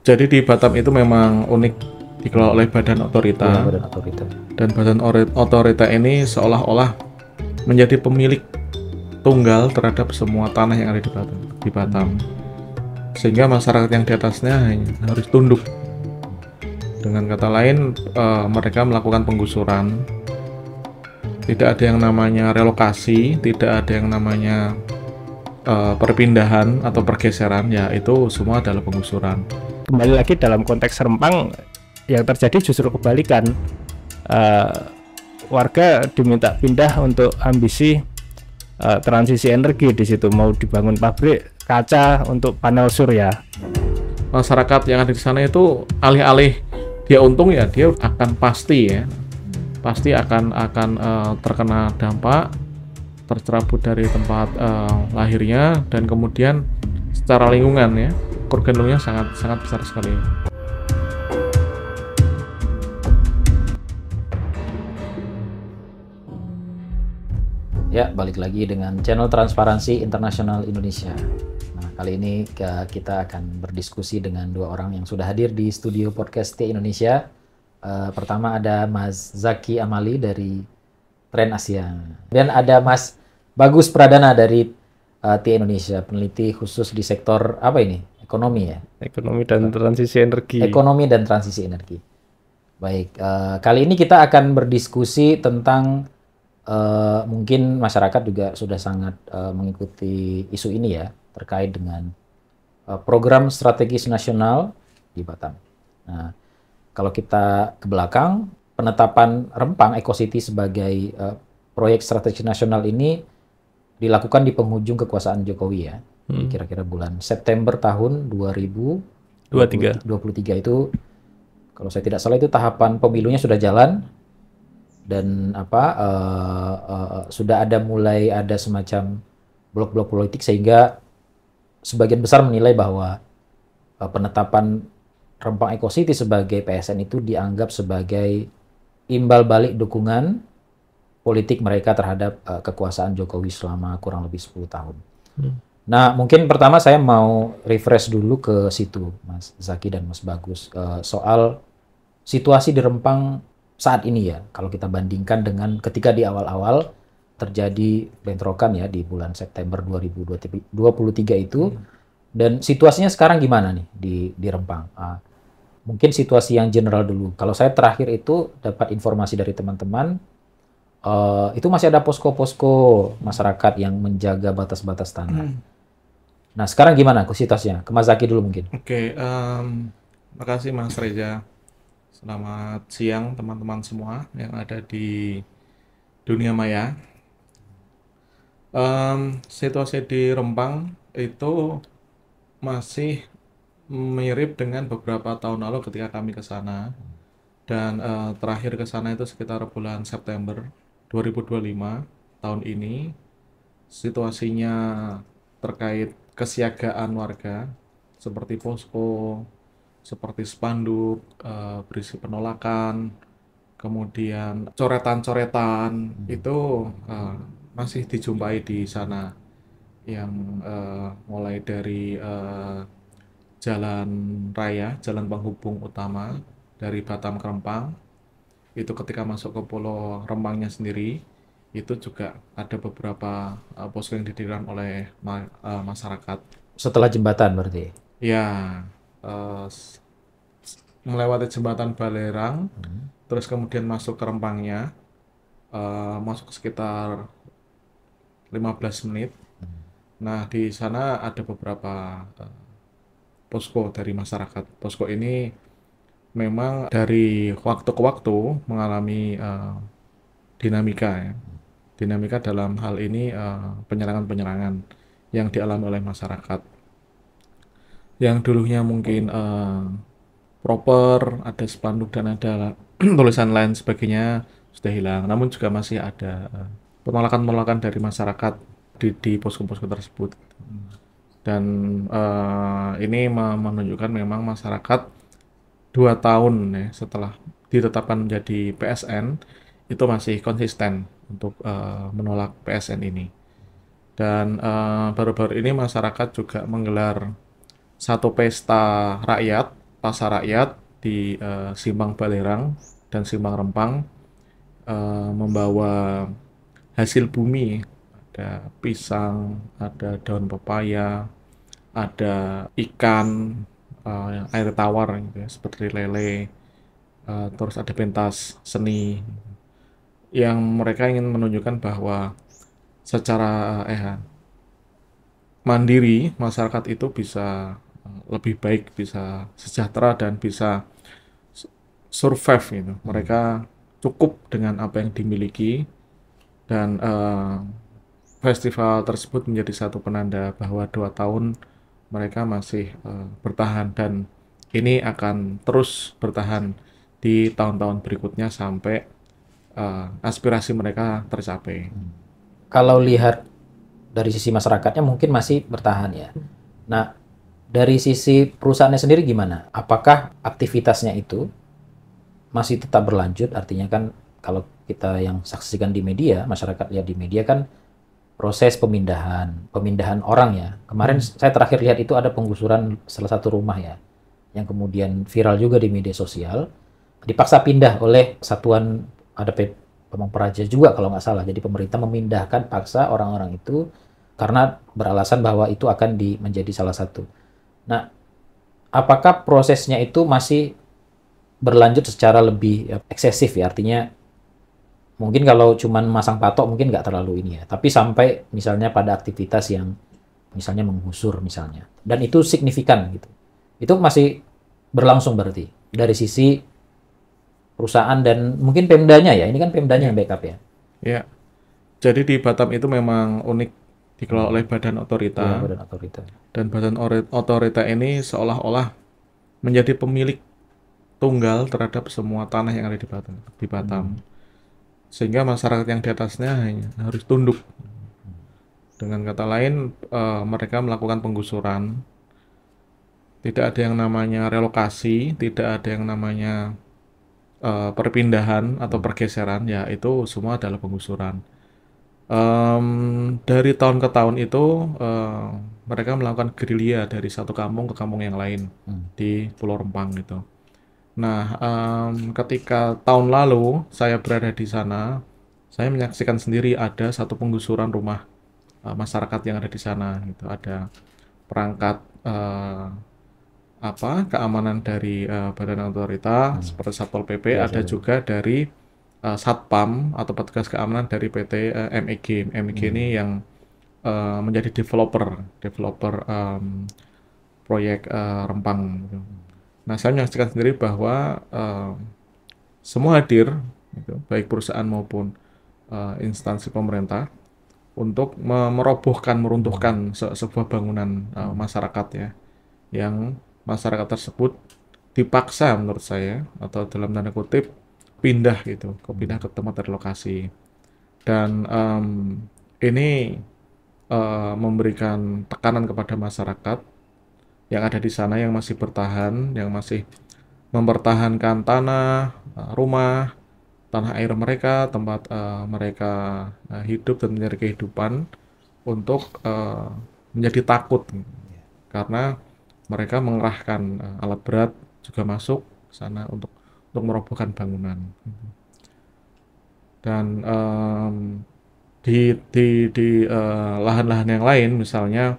Jadi di Batam itu memang unik, dikelola oleh badan otorita. Ya, badan otorita. Dan badan otorita ini seolah-olah menjadi pemilik tunggal terhadap semua tanah yang ada di Batam. Sehingga masyarakat yang di atasnya hanya harus tunduk. Dengan kata lain, mereka melakukan penggusuran. Tidak ada yang namanya relokasi, tidak ada yang namanya perpindahan atau pergeseran, ya itu semua adalah penggusuran. Kembali lagi dalam konteks Rempang, yang terjadi justru kebalikan. Warga diminta pindah untuk ambisi transisi energi. Di situ mau dibangun pabrik kaca untuk panel surya. Masyarakat yang ada di sana itu alih-alih dia untung, ya dia akan pasti akan terkena dampak, tercerabut dari tempat lahirnya, dan kemudian secara lingkungan ya kerugian lingkungannya sangat besar sekali. Ya, balik lagi dengan channel Transparansi Internasional Indonesia. Nah, kali ini kita akan berdiskusi dengan dua orang yang sudah hadir di studio podcast T Indonesia. Pertama ada Mas Zaki Amali dari Trend Asia. Dan ada Mas Bagus Pradana dari T Indonesia, peneliti khusus di sektor apa ini? Ekonomi ya? Ekonomi dan transisi energi. Ekonomi dan transisi energi. Baik, kali ini kita akan berdiskusi tentang mungkin masyarakat juga sudah sangat mengikuti isu ini ya, terkait dengan program strategis nasional di Batam. Nah, kalau kita ke belakang, penetapan Rempang Eco City sebagai proyek strategis nasional ini dilakukan di penghujung kekuasaan Jokowi ya. Kira-kira bulan September tahun 2023 itu, kalau saya tidak salah itu tahapan pemilunya sudah jalan. Dan sudah mulai ada semacam blok-blok politik, sehingga sebagian besar menilai bahwa penetapan Rempang Eco City sebagai PSN itu dianggap sebagai imbal balik dukungan politik mereka terhadap kekuasaan Jokowi selama kurang lebih 10 tahun. Nah, mungkin pertama saya mau refresh dulu ke situ, Mas Zaki dan Mas Bagus, soal situasi di Rempang saat ini ya, kalau kita bandingkan dengan ketika di awal-awal terjadi bentrokan ya di bulan September 2023 itu, dan situasinya sekarang gimana nih di Rempang? Mungkin situasi yang general dulu. Kalau saya terakhir itu dapat informasi dari teman-teman, itu masih ada posko-posko masyarakat yang menjaga batas-batas tanah. Nah, sekarang gimana situasinya? Ke Mas Zaki dulu mungkin. Oke, makasih Mas Reza. Selamat siang teman-teman semua yang ada di dunia maya. Situasi di Rempang itu masih mirip dengan beberapa tahun lalu ketika kami ke sana. Dan terakhir ke sana itu sekitar bulan September 2025 tahun ini. Situasinya terkait kesiagaan warga seperti posko, seperti spanduk berisi penolakan, kemudian coretan-coretan itu masih dijumpai di sana, yang mulai dari jalan raya, jalan penghubung utama dari Batam ke Rempang, itu ketika masuk ke Pulau Rempangnya sendiri, itu juga ada beberapa posko yang didirikan oleh masyarakat. Setelah jembatan berarti? Ya, melewati jembatan Balerang, terus kemudian masuk ke Rempangnya, masuk sekitar 15 menit. Nah, di sana ada beberapa posko dari masyarakat. Posko ini memang dari waktu ke waktu mengalami dinamika ya. Dinamika dalam hal ini penyerangan-penyerangan yang dialami oleh masyarakat. Yang dulunya mungkin proper, ada spanduk dan ada tulisan lain sebagainya sudah hilang. Namun juga masih ada penolakan-penolakan dari masyarakat di posko-posko tersebut. Dan ini menunjukkan memang masyarakat 2 tahun ya, setelah ditetapkan menjadi PSN itu masih konsisten untuk menolak PSN ini. Dan baru-baru ini masyarakat juga menggelar satu pesta rakyat pasar rakyat di Simpang Balerang dan Simpang Rempang, membawa hasil bumi, ada pisang, ada daun pepaya, ada ikan, air tawar gitu ya, seperti lele, terus ada pentas seni, yang mereka ingin menunjukkan bahwa secara mandiri masyarakat itu bisa lebih baik, bisa sejahtera dan bisa survive gitu. Mereka cukup dengan apa yang dimiliki, dan festival tersebut menjadi satu penanda bahwa 2 tahun mereka masih bertahan, dan ini akan terus bertahan di tahun-tahun berikutnya sampai aspirasi mereka tercapai. Kalau lihat dari sisi masyarakatnya mungkin masih bertahan ya. Nah, dari sisi perusahaannya sendiri gimana? Apakah aktivitasnya itu masih tetap berlanjut? Artinya kan kalau kita yang saksikan di media, masyarakat lihat di media kan proses pemindahan orang ya. Kemarin saya terakhir lihat itu ada penggusuran salah satu rumah ya, yang kemudian viral juga di media sosial. Dipaksa pindah oleh satuan, ada Pamong Praja juga kalau nggak salah. Jadi pemerintah memindahkan paksa orang-orang itu karena beralasan bahwa itu akan menjadi salah satu. Nah, apakah prosesnya itu masih berlanjut secara lebih eksesif ya? Artinya mungkin kalau cuman masang patok mungkin nggak terlalu ini ya. Tapi sampai misalnya pada aktivitas yang misalnya menggusur misalnya. Dan itu signifikan gitu. Itu masih berlangsung berarti dari sisi perusahaan dan mungkin Pemdanya ya. Ini kan Pemdanya yang backup ya. Ya, jadi di Batam itu memang unik, dikelola oleh Badan Otorita. Ya, Badan Otorita. Dan Badan Otorita ini seolah-olah menjadi pemilik tunggal terhadap semua tanah yang ada di Batam. Sehingga masyarakat yang di atasnya hanya harus tunduk. Dengan kata lain, mereka melakukan penggusuran. Tidak ada yang namanya relokasi, tidak ada yang namanya perpindahan atau pergeseran, ya itu semua adalah penggusuran. Dari tahun ke tahun itu mereka melakukan gerilya dari satu kampung ke kampung yang lain di Pulau Rempang gitu. Nah, ketika tahun lalu saya berada di sana, saya menyaksikan sendiri ada satu penggusuran rumah masyarakat yang ada di sana gitu. Ada perangkat keamanan dari Badan Otorita seperti Satpol PP, Ya, ada juga dari Satpam atau petugas keamanan dari PT MEG. MEG ini yang menjadi developer proyek Rempang gitu. Nah, saya menyaksikan sendiri bahwa semua hadir gitu, baik perusahaan maupun instansi pemerintah untuk meruntuhkan sebuah bangunan masyarakat ya, yang masyarakat tersebut dipaksa menurut saya, atau dalam tanda kutip pindah ke tempat relokasi. Dan ini memberikan tekanan kepada masyarakat yang ada di sana, yang masih bertahan, yang masih mempertahankan tanah, rumah, tanah air mereka, tempat mereka hidup dan mencari kehidupan, untuk menjadi takut karena mereka mengerahkan alat berat juga masuk ke sana untuk merobohkan bangunan. Dan di lahan-lahan yang lain, misalnya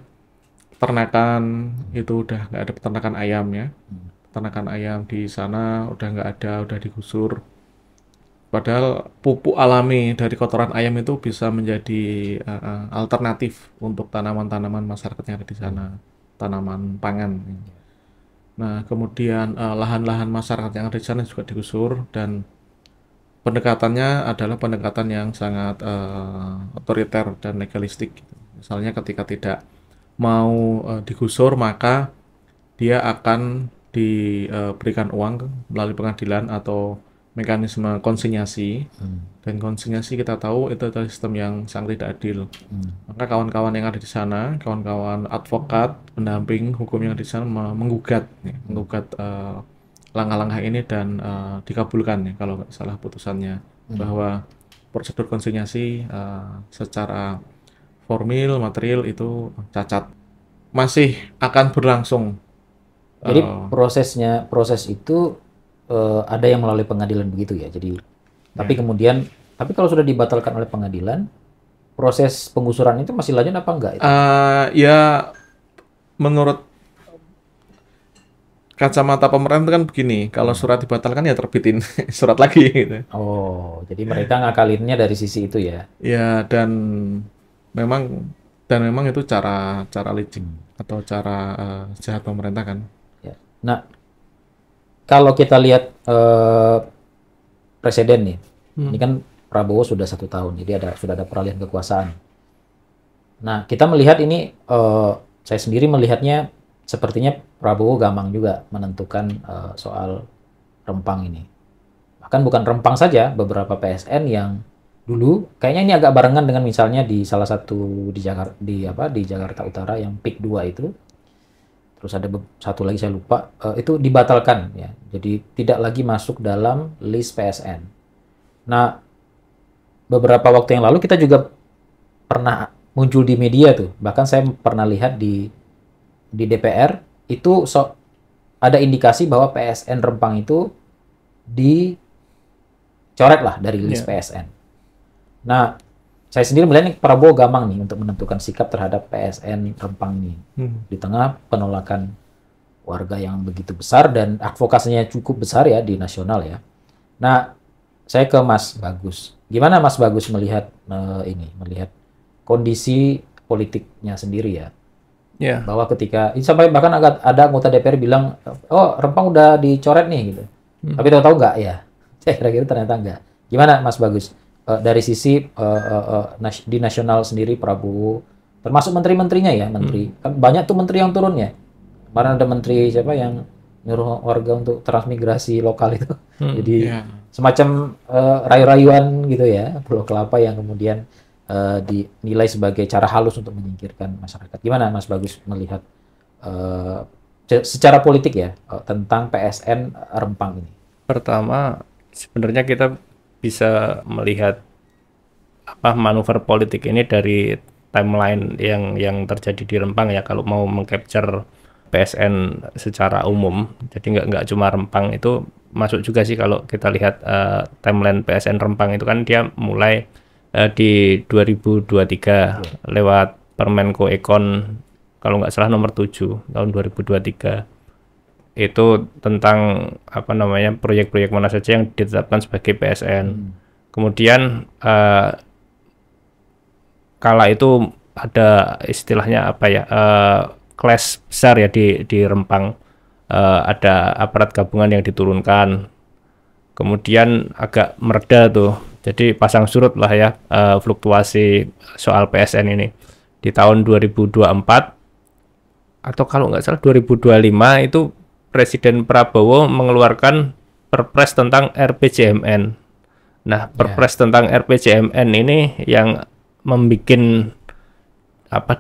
peternakan, itu udah nggak ada peternakan ayam ya. Peternakan ayam di sana udah nggak ada, udah digusur. Padahal pupuk alami dari kotoran ayam itu bisa menjadi alternatif untuk tanaman-tanaman masyarakat yang ada di sana, tanaman pangan. Nah, kemudian lahan-lahan masyarakat yang ada di sana juga digusur, dan pendekatannya adalah pendekatan yang sangat otoriter dan legalistik gitu. Misalnya ketika tidak mau digusur, maka dia akan diberikan uang melalui pengadilan atau mekanisme konsinyasi. Dan konsinyasi kita tahu itu adalah sistem yang sangat tidak adil. Maka kawan-kawan yang ada di sana, kawan-kawan advokat, pendamping hukum yang ada di sana menggugat langkah-langkah ini, dan dikabulkan ya kalau nggak salah putusannya, bahwa prosedur konsinyasi secara formil, material itu cacat. Masih akan berlangsung Jadi proses itu ada yang melalui pengadilan begitu ya. Jadi tapi kalau sudah dibatalkan oleh pengadilan, proses penggusuran itu masih lanjut apa enggak itu? Ya menurut kacamata pemerintah kan begini, kalau surat dibatalkan ya terbitin surat lagi gitu. Oh, jadi mereka ngakalinnya dari sisi itu ya. Ya, memang itu cara licik atau cara jahat pemerintah kan. Ya. Nah, kalau kita lihat presiden nih, ini kan Prabowo sudah 1 tahun, jadi sudah ada peralihan kekuasaan. Nah, kita melihat ini, saya sendiri melihatnya sepertinya Prabowo gampang juga menentukan soal Rempang ini. Bahkan bukan Rempang saja, beberapa PSN yang dulu kayaknya ini agak barengan dengan misalnya di salah satu di Jakarta Utara yang PIK 2 itu. Terus ada satu lagi saya lupa, itu dibatalkan ya. Jadi tidak lagi masuk dalam list PSN. Nah, beberapa waktu yang lalu kita juga pernah muncul di media tuh. Bahkan saya pernah lihat di DPR itu ada indikasi bahwa PSN Rempang itu dicoret lah dari list PSN. Nah, saya sendiri melihat nih Prabowo gampang nih untuk menentukan sikap terhadap PSN Rempang ini. Di tengah penolakan warga yang begitu besar dan advokasinya cukup besar ya di nasional ya. Nah, saya ke Mas Bagus. Gimana Mas Bagus melihat melihat kondisi politiknya sendiri ya? Ya. Bahwa ketika sampai bahkan ada anggota DPR bilang, oh Rempang udah dicoret nih gitu. Tapi tahu-tahu enggak ya? Saya kira-kira ternyata enggak. Gimana Mas Bagus? Dari sisi di nasional sendiri Prabowo, termasuk menteri-menterinya ya, kan banyak tuh menteri yang turun ya. Kemarin ada menteri siapa yang nyuruh warga untuk transmigrasi lokal itu. Jadi semacam rayu-rayuan gitu ya, Pulau Kelapa yang kemudian dinilai sebagai cara halus untuk menyingkirkan masyarakat. Gimana Mas Bagus melihat secara politik ya tentang PSN Rempang ini? Pertama, sebenarnya kita bisa melihat manuver politik ini dari timeline yang terjadi di Rempang ya, kalau mau mengcapture PSN secara umum. Jadi nggak cuma Rempang, itu masuk juga sih kalau kita lihat timeline PSN Rempang itu kan dia mulai di 2023 lewat Permenko Ekon kalau nggak salah nomor 7 tahun 2023. Itu tentang proyek-proyek mana saja yang ditetapkan sebagai PSN. Kemudian kala itu ada istilahnya clash besar ya di Rempang, ada aparat gabungan yang diturunkan, kemudian agak mereda tuh, jadi pasang surut lah ya fluktuasi soal PSN ini di tahun 2024 atau kalau nggak salah 2025 itu Presiden Prabowo mengeluarkan Perpres tentang RPJMN. Nah, Perpres tentang RPJMN ini yang membuat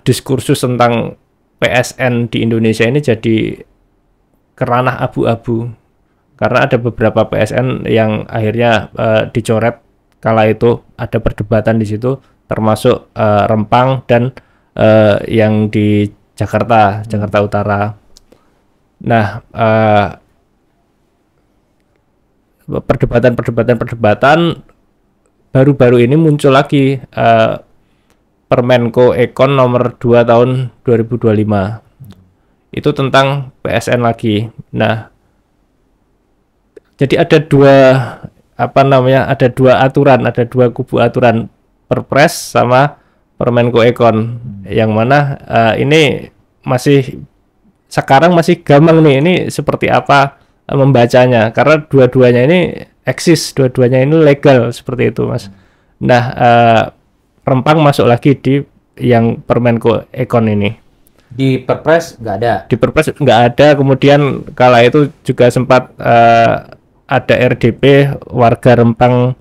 diskursus tentang PSN di Indonesia ini jadi kerana abu-abu. Karena ada beberapa PSN yang akhirnya dicoret kala itu, ada perdebatan di situ, termasuk Rempang dan yang di Jakarta Utara. Nah, perdebatan baru-baru ini muncul lagi Permenko Ekon nomor 2 tahun 2025. Itu tentang PSN lagi. Nah, jadi ada ada dua kubu aturan, Perpres sama Permenko Ekon, yang mana ini sekarang masih gampang nih ini seperti apa membacanya, karena dua-duanya ini eksis, dua-duanya ini legal seperti itu, Mas. Nah, Rempang masuk lagi di yang Permenko Ekon ini. Di Perpres nggak ada. Di Perpres nggak ada. Kemudian kala itu juga sempat ada RDP warga Rempang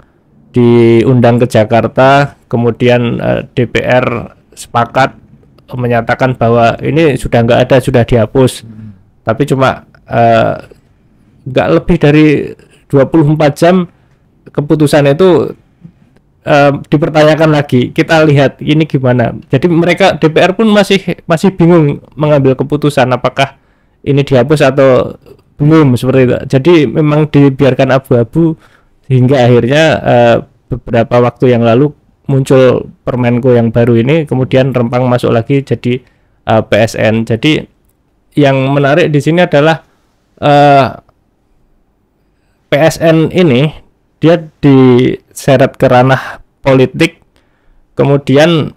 diundang ke Jakarta, kemudian DPR sepakat menyatakan bahwa ini sudah nggak ada, sudah dihapus. Tapi cuma nggak lebih dari 24 jam keputusan itu dipertanyakan lagi. Kita lihat ini gimana. Jadi mereka DPR pun masih bingung mengambil keputusan apakah ini dihapus atau belum seperti itu. Jadi memang dibiarkan abu-abu hingga akhirnya beberapa waktu yang lalu muncul Permenko yang baru ini, kemudian Rempang masuk lagi jadi PSN. Jadi yang menarik di sini adalah PSN ini dia diseret ke ranah politik, kemudian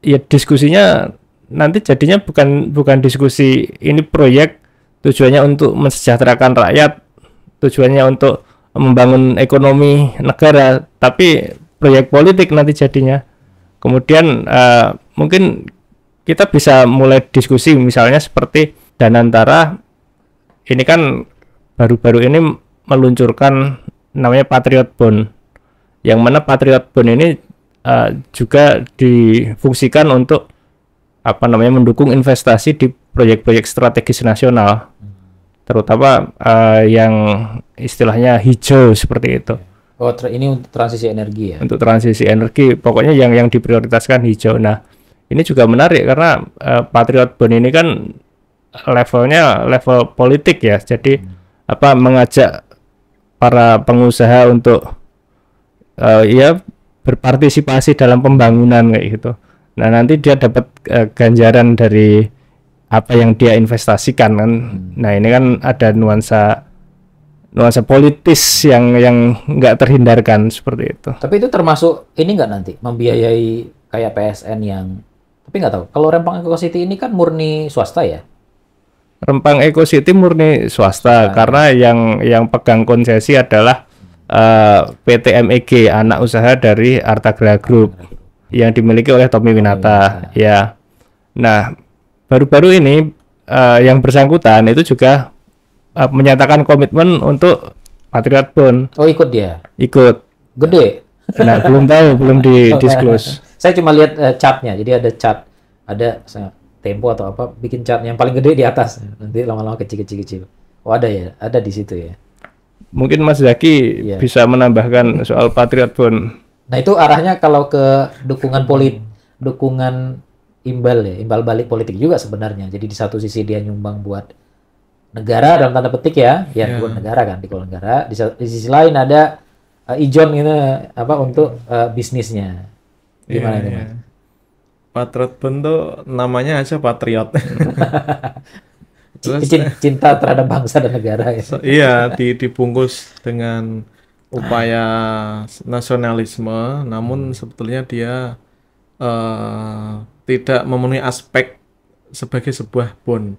ya diskusinya nanti jadinya bukan diskusi ini proyek tujuannya untuk mensejahterakan rakyat, tujuannya untuk membangun ekonomi negara, tapi proyek politik nanti jadinya. Kemudian mungkin kita bisa mulai diskusi misalnya seperti Danantara ini kan baru-baru ini meluncurkan namanya Patriot Bond, yang mana Patriot Bond ini juga difungsikan untuk mendukung investasi di proyek-proyek strategis nasional, terutama yang istilahnya hijau seperti itu. Oh, ini untuk transisi energi ya? Untuk transisi energi, pokoknya yang diprioritaskan hijau. Nah, ini juga menarik karena Patriot Bond ini kan levelnya level politik ya, jadi mengajak para pengusaha untuk ya berpartisipasi dalam pembangunan kayak gitu. Nah, nanti dia dapat ganjaran dari apa yang dia investasikan kan. Nah, ini kan ada nuansa politis yang nggak terhindarkan seperti itu. Tapi itu termasuk ini nggak nanti membiayai kayak PSN yang, tapi nggak tahu. Kalau Rempang Eco City ini kan murni swasta ya? Rempang Eco City murni swasta karena yang pegang konsesi adalah PT MEG, anak usaha dari Artagra Group yang dimiliki oleh Tommy Winata. Ya. Nah, baru-baru ini yang bersangkutan itu juga menyatakan komitmen untuk Patriot Bond. Oh, ikut dia? Ikut. Gede? Nah, belum tahu, belum di-disclose. Saya cuma lihat chartnya, jadi ada chart, ada Tempo atau apa, bikin chart yang paling gede di atas, nanti lama-lama kecil-kecil. Oh, ada ya? Ada di situ ya? Mungkin Mas Zaki bisa menambahkan soal Patriot Bond. Nah, itu arahnya kalau ke dukungan dukungan imbal balik politik juga sebenarnya. Jadi di satu sisi dia nyumbang buat negara dalam tanda petik ya buat negara kan, di negara. Di sisi lain ada ijon gitu untuk bisnisnya. Gimana itu? Mas? Patriot Bond tuh namanya aja patriot. Cinta terhadap bangsa dan negara ya. Iya, dibungkus dengan upaya nasionalisme, namun sebetulnya dia tidak memenuhi aspek sebagai sebuah bond,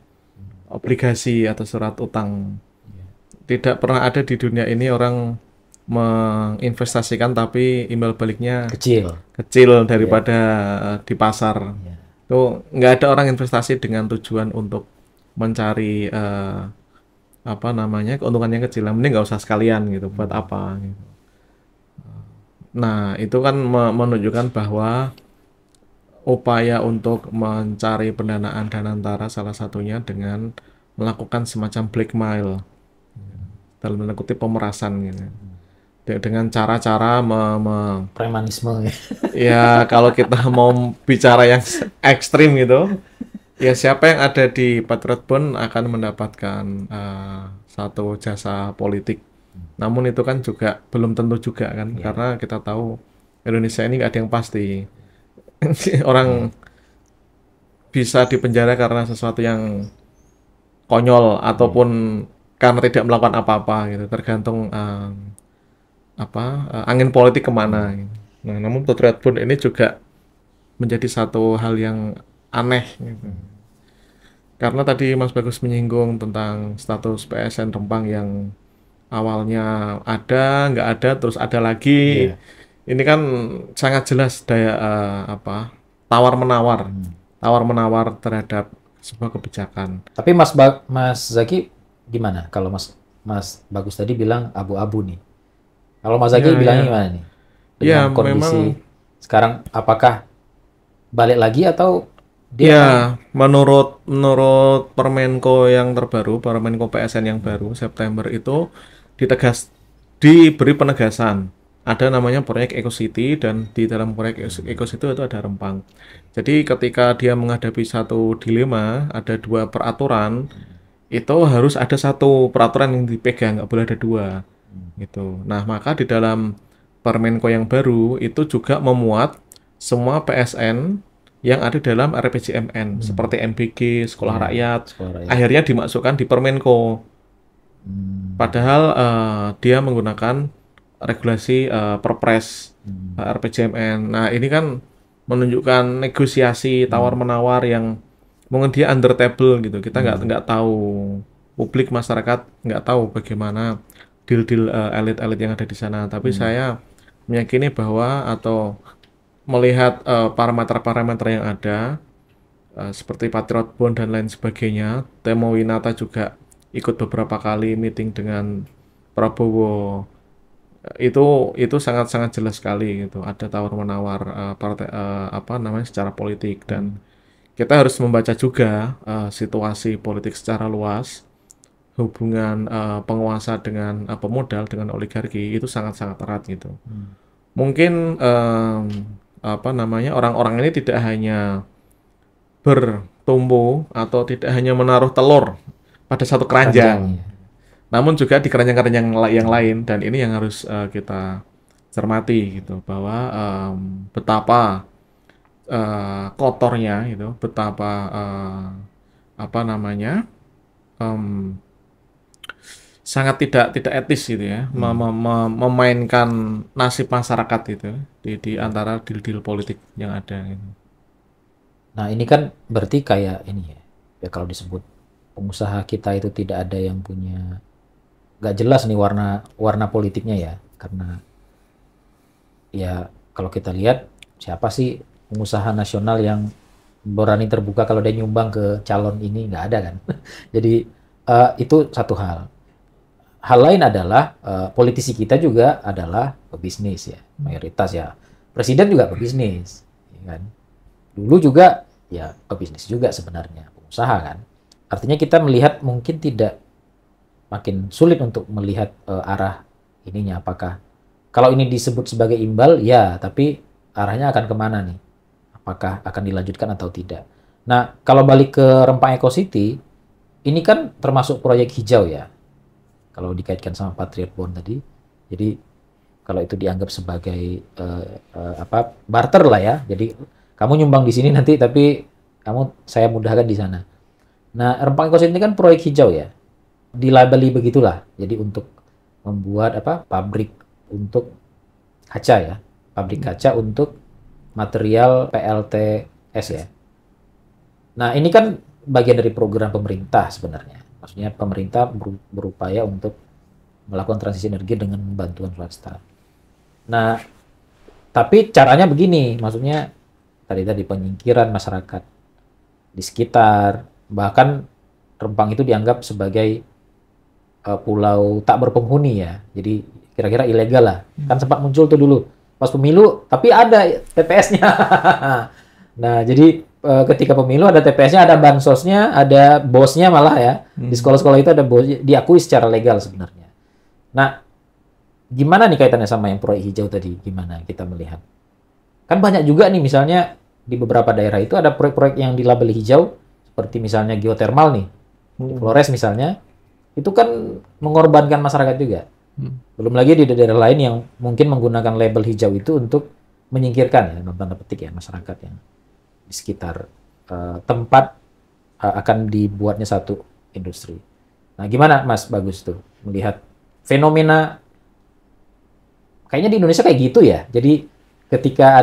obligasi atau surat utang. Tidak pernah ada di dunia ini orang menginvestasikan tapi imbal baliknya kecil daripada di pasar. Tuh nggak ada orang investasi dengan tujuan untuk mencari keuntungan yang kecil, mending nggak usah sekalian gitu, buat apa gitu. Nah, itu kan menunjukkan bahwa upaya untuk mencari pendanaan Danantara salah satunya dengan melakukan semacam blackmail, dalam tanda kutip pemerasan gitu. Dengan cara-cara premanisme ya, kalau kita mau bicara yang ekstrim gitu, ya siapa yang ada di Patriot Bond akan mendapatkan satu jasa politik. Namun itu kan juga belum tentu juga kan, karena kita tahu Indonesia ini nggak ada yang pasti. Orang bisa dipenjara karena sesuatu yang konyol ataupun karena tidak melakukan apa-apa gitu, tergantung angin politik kemana gitu. Nah, namun Patriot Bond ini juga menjadi satu hal yang aneh gitu. Karena tadi Mas Bagus menyinggung tentang status PSN Rempang yang awalnya ada, nggak ada, terus ada lagi. Ini kan sangat jelas daya tawar-menawar terhadap sebuah kebijakan. Tapi Mas Zaki gimana? Kalau Mas Bagus tadi bilang abu-abu nih. Kalau Mas Zaki bilangnya gimana nih? Dengan kondisi memang sekarang, apakah balik lagi atau menurut Permenko yang terbaru, Permenko PSN yang baru September itu diberi penegasan ada namanya proyek Eco City, dan di dalam proyek Eco City itu ada Rempang. Jadi ketika dia menghadapi satu dilema, ada dua peraturan, itu harus ada satu peraturan yang dipegang, nggak boleh ada dua gitu. Nah, maka di dalam Permenko yang baru itu juga memuat semua PSN yang ada dalam RPJMN seperti MBG, Sekolah Rakyat, Sekolah rakyat. akhirnya dimasukkan di Permenko. Padahal dia menggunakan regulasi Perpres RPJMN. Nah, ini kan menunjukkan negosiasi tawar-menawar yang mungkin dia under table gitu. Kita nggak tahu, publik masyarakat nggak tahu bagaimana deal-deal elit-elit yang ada di sana. Tapi saya meyakini bahwa atau melihat parameter-parameter yang ada seperti Patriot Bond dan lain sebagainya. Temo Winata juga ikut beberapa kali meeting dengan Prabowo. Itu sangat-sangat jelas sekali gitu. Ada tawar-menawar partai secara politik, dan kita harus membaca juga situasi politik secara luas. Hubungan penguasa dengan pemodal, dengan oligarki itu sangat-sangat erat gitu. Mungkin orang-orang ini tidak hanya bertumbuh atau tidak hanya menaruh telur pada satu keranjang, namun juga di keranjang-keranjang yang lain, dan ini yang harus kita cermati gitu, bahwa betapa kotornya itu, betapa sangat tidak etis gitu ya, memainkan nasib masyarakat itu di antara deal-deal politik yang ada gitu. Nah, ini kan berarti kayak ini ya kalau disebut pengusaha kita itu tidak ada yang punya, nggak jelas nih warna politiknya ya, karena ya kalau kita lihat siapa sih pengusaha nasional yang berani terbuka kalau dia nyumbang ke calon ini, nggak ada kan. Jadi itu satu hal. Hal lain adalah politisi kita juga adalah pebisnis ya, mayoritas ya. Presiden juga pebisnis, ya kan. Dulu juga ya pebisnis juga sebenarnya, pengusaha kan. Artinya kita melihat mungkin tidak, makin sulit untuk melihat arah ininya, apakah kalau ini disebut sebagai imbal ya, tapi arahnya akan kemana nih? Apakah akan dilanjutkan atau tidak? Nah, kalau balik ke Rempang Eco City, ini kan termasuk proyek hijau ya. Kalau dikaitkan sama Patriot Bond tadi, jadi kalau itu dianggap sebagai barter lah ya. Jadi kamu nyumbang di sini nanti, tapi saya mudahkan di sana. Nah, Rempang Eco City ini kan proyek hijau ya, dilabeli begitulah. Jadi untuk membuat pabrik untuk kaca ya, pabrik kaca untuk material PLTS ya. Nah, ini kan bagian dari program pemerintah sebenarnya. Maksudnya pemerintah berupaya untuk melakukan transisi energi dengan bantuan swasta. Nah, tapi caranya begini, maksudnya tadi penyingkiran masyarakat di sekitar, bahkan Rempang itu dianggap sebagai pulau tak berpenghuni ya. Jadi kira-kira ilegal lah. Kan sempat muncul tuh dulu pas pemilu, tapi ada TPS-nya. Nah, jadi ketika pemilu ada TPS-nya, ada bansosnya, ada bosnya malah ya. Di sekolah-sekolah itu ada bosnya, diakui secara legal sebenarnya. Nah, gimana nih kaitannya sama yang proyek hijau tadi? Gimana kita melihat? Kan banyak juga nih, misalnya di beberapa daerah itu ada proyek-proyek yang dilabeli hijau, seperti misalnya geothermal nih, di Flores misalnya, itu kan mengorbankan masyarakat juga. Belum lagi di daerah lain yang mungkin menggunakan label hijau itu untuk menyingkirkan ya, dalam tanda petik ya, masyarakat yang di sekitar tempat akan dibuatnya satu industri. Nah, gimana Mas Bagus tuh melihat fenomena kayaknya di Indonesia kayak gitu ya. Jadi ketika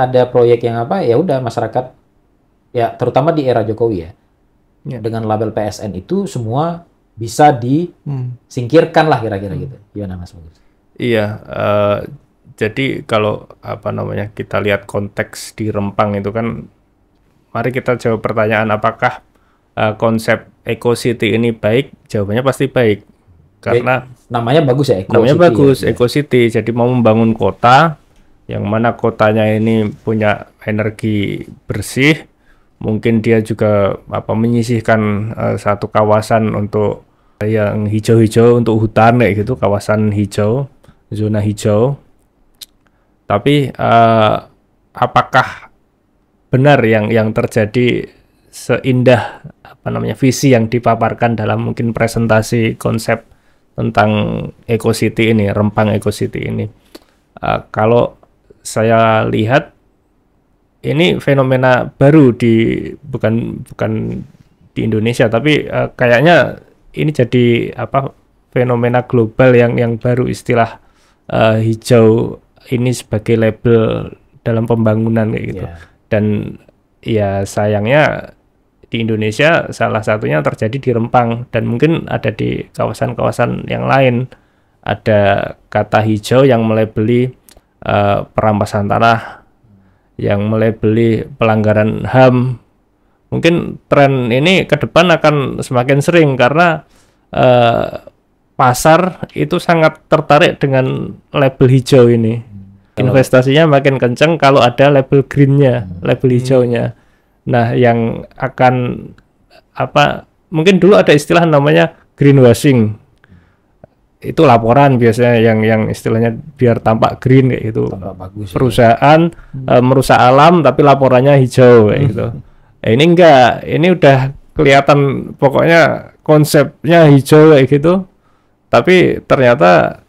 ada proyek yang ya udah masyarakat ya, terutama di era Jokowi ya, dengan label PSN itu semua bisa disingkirkan lah kira-kira gitu. Gimana Mas Bagus? Iya, jadi kalau kita lihat konteks di Rempang itu kan, mari kita jawab pertanyaan apakah konsep Eco City ini baik? Jawabannya pasti baik, karena namanya bagus ya, namanya bagus, Eco City. Jadi mau membangun kota yang mana kotanya ini punya energi bersih, mungkin dia juga menyisihkan satu kawasan untuk yang hijau-hijau, untuk hutan kayak gitu, kawasan hijau. zona hijau. Tapi apakah benar yang terjadi seindah visi yang dipaparkan dalam mungkin presentasi konsep tentang EcoCity ini, Rempang EcoCity ini? Kalau saya lihat ini fenomena baru bukan di Indonesia, tapi kayaknya ini jadi fenomena global yang baru, istilah hijau ini sebagai label dalam pembangunan kayak gitu. Yeah. Dan ya sayangnya di Indonesia salah satunya terjadi di Rempang, dan mungkin ada di kawasan-kawasan yang lain. Ada kata hijau yang melebeli perampasan tanah, yang melebeli pelanggaran HAM. Mungkin tren ini ke depan akan semakin sering karena pasar itu sangat tertarik dengan label hijau ini. Investasinya makin kencang kalau ada label greennya, label hijaunya. Nah, yang akan mungkin dulu ada istilah namanya greenwashing. Itu laporan biasanya yang istilahnya biar tampak green kayak gitu. Bagus, perusahaan merusak alam tapi laporannya hijau kayak gitu. Ini enggak, ini udah kelihatan pokoknya konsepnya hijau kayak gitu. Tapi ternyata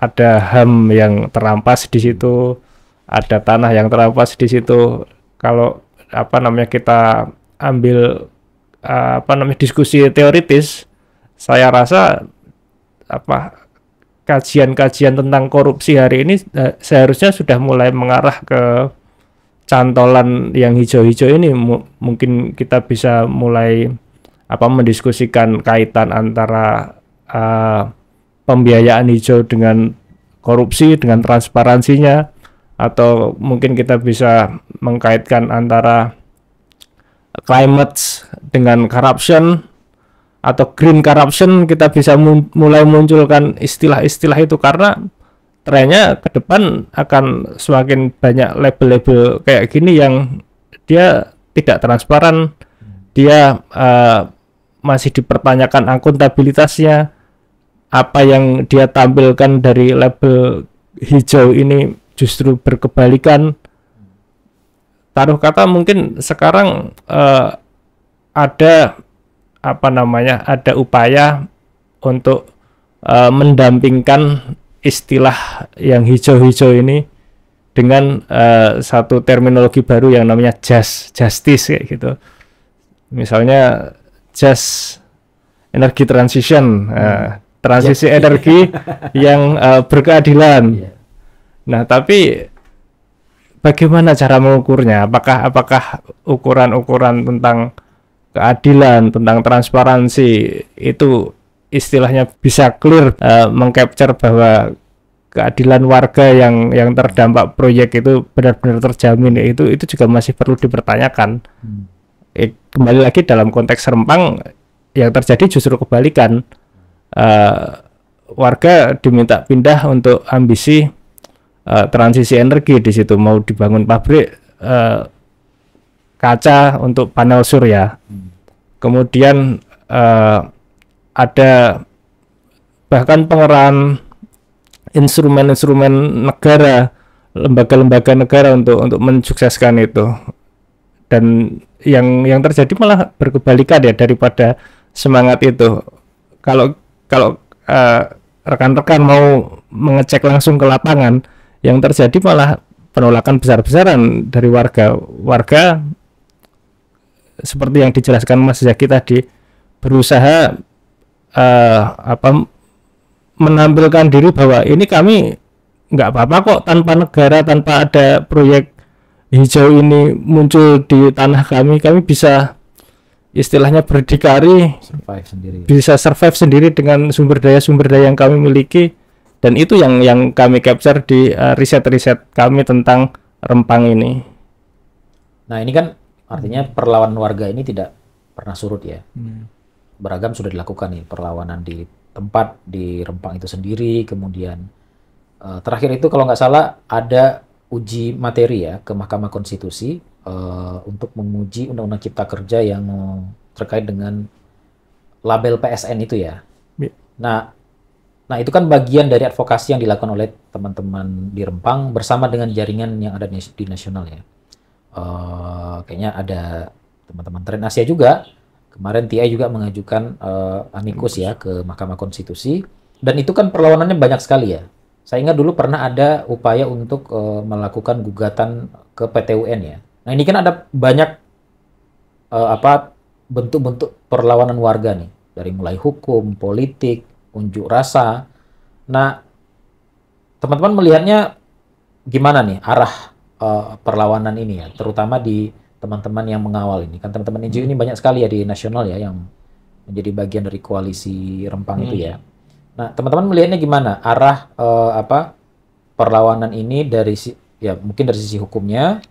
ada HAM yang terampas di situ, ada tanah yang terampas di situ. Kalau kita ambil diskusi teoritis, saya rasa kajian-kajian tentang korupsi hari ini seharusnya sudah mulai mengarah ke cantolan yang hijau-hijau ini. Mungkin kita bisa mulai mendiskusikan kaitan antara pembiayaan hijau dengan korupsi, dengan transparansinya, atau mungkin kita bisa mengkaitkan antara climate dengan corruption atau green corruption. Kita bisa mulai munculkan istilah-istilah itu karena trennya ke depan akan semakin banyak label-label kayak gini yang dia tidak transparan, dia masih dipertanyakan akuntabilitasnya. Apa yang dia tampilkan dari label hijau ini justru berkebalikan. Taruh kata mungkin sekarang ada ada upaya untuk mendampingkan istilah yang hijau-hijau ini dengan satu terminologi baru yang namanya justice kayak gitu. Misalnya just energy transition, transisi energi yang berkeadilan. Nah, tapi bagaimana cara mengukurnya? Apakah ukuran-ukuran tentang keadilan, tentang transparansi itu istilahnya bisa clear mengcapture bahwa keadilan warga yang terdampak proyek itu benar-benar terjamin? Itu juga masih perlu dipertanyakan. Kembali lagi dalam konteks Rempang yang terjadi justru kebalikan. Warga diminta pindah untuk ambisi transisi energi. Di situ mau dibangun pabrik kaca untuk panel surya. Kemudian ada bahkan pengerahan instrumen-instrumen negara, lembaga-lembaga negara untuk mensukseskan itu. Dan yang terjadi malah berkebalikan ya daripada semangat itu. Kalau rekan-rekan mau mengecek langsung ke lapangan, yang terjadi malah penolakan besar-besaran dari warga seperti yang dijelaskan Mas Zaki tadi, berusaha menampilkan diri bahwa ini kami nggak apa-apa kok tanpa negara, tanpa ada proyek hijau ini muncul di tanah kami bisa istilahnya berdikari, bisa survive sendiri dengan sumber daya yang kami miliki. Dan itu yang kami capture di riset-riset kami tentang Rempang ini. Nah, ini kan artinya perlawanan warga ini tidak pernah surut ya. Beragam sudah dilakukan nih perlawanan di tempat di Rempang itu sendiri. Kemudian terakhir itu kalau nggak salah ada uji materi ya ke Mahkamah Konstitusi untuk menguji Undang-Undang Cipta Kerja yang terkait dengan label PSN itu ya. Nah, Nah, itu kan bagian dari advokasi yang dilakukan oleh teman-teman di Rempang bersama dengan jaringan yang ada di nasional ya. Kayaknya ada teman-teman Tren Asia juga. Kemarin TI juga mengajukan amikus ya ke Mahkamah Konstitusi. Dan itu kan perlawanannya banyak sekali ya. Saya ingat dulu pernah ada upaya untuk melakukan gugatan ke PT UN ya. Nah, ini kan ada banyak bentuk-bentuk perlawanan warga nih, dari mulai hukum, politik, unjuk rasa. Nah, teman-teman melihatnya gimana nih arah perlawanan ini ya, terutama di teman-teman yang mengawal ini. Kan teman-teman NGO ini banyak sekali ya di nasional ya yang menjadi bagian dari koalisi Rempang itu ya. Nah, teman-teman melihatnya gimana arah perlawanan ini dari ya mungkin dari sisi hukumnya.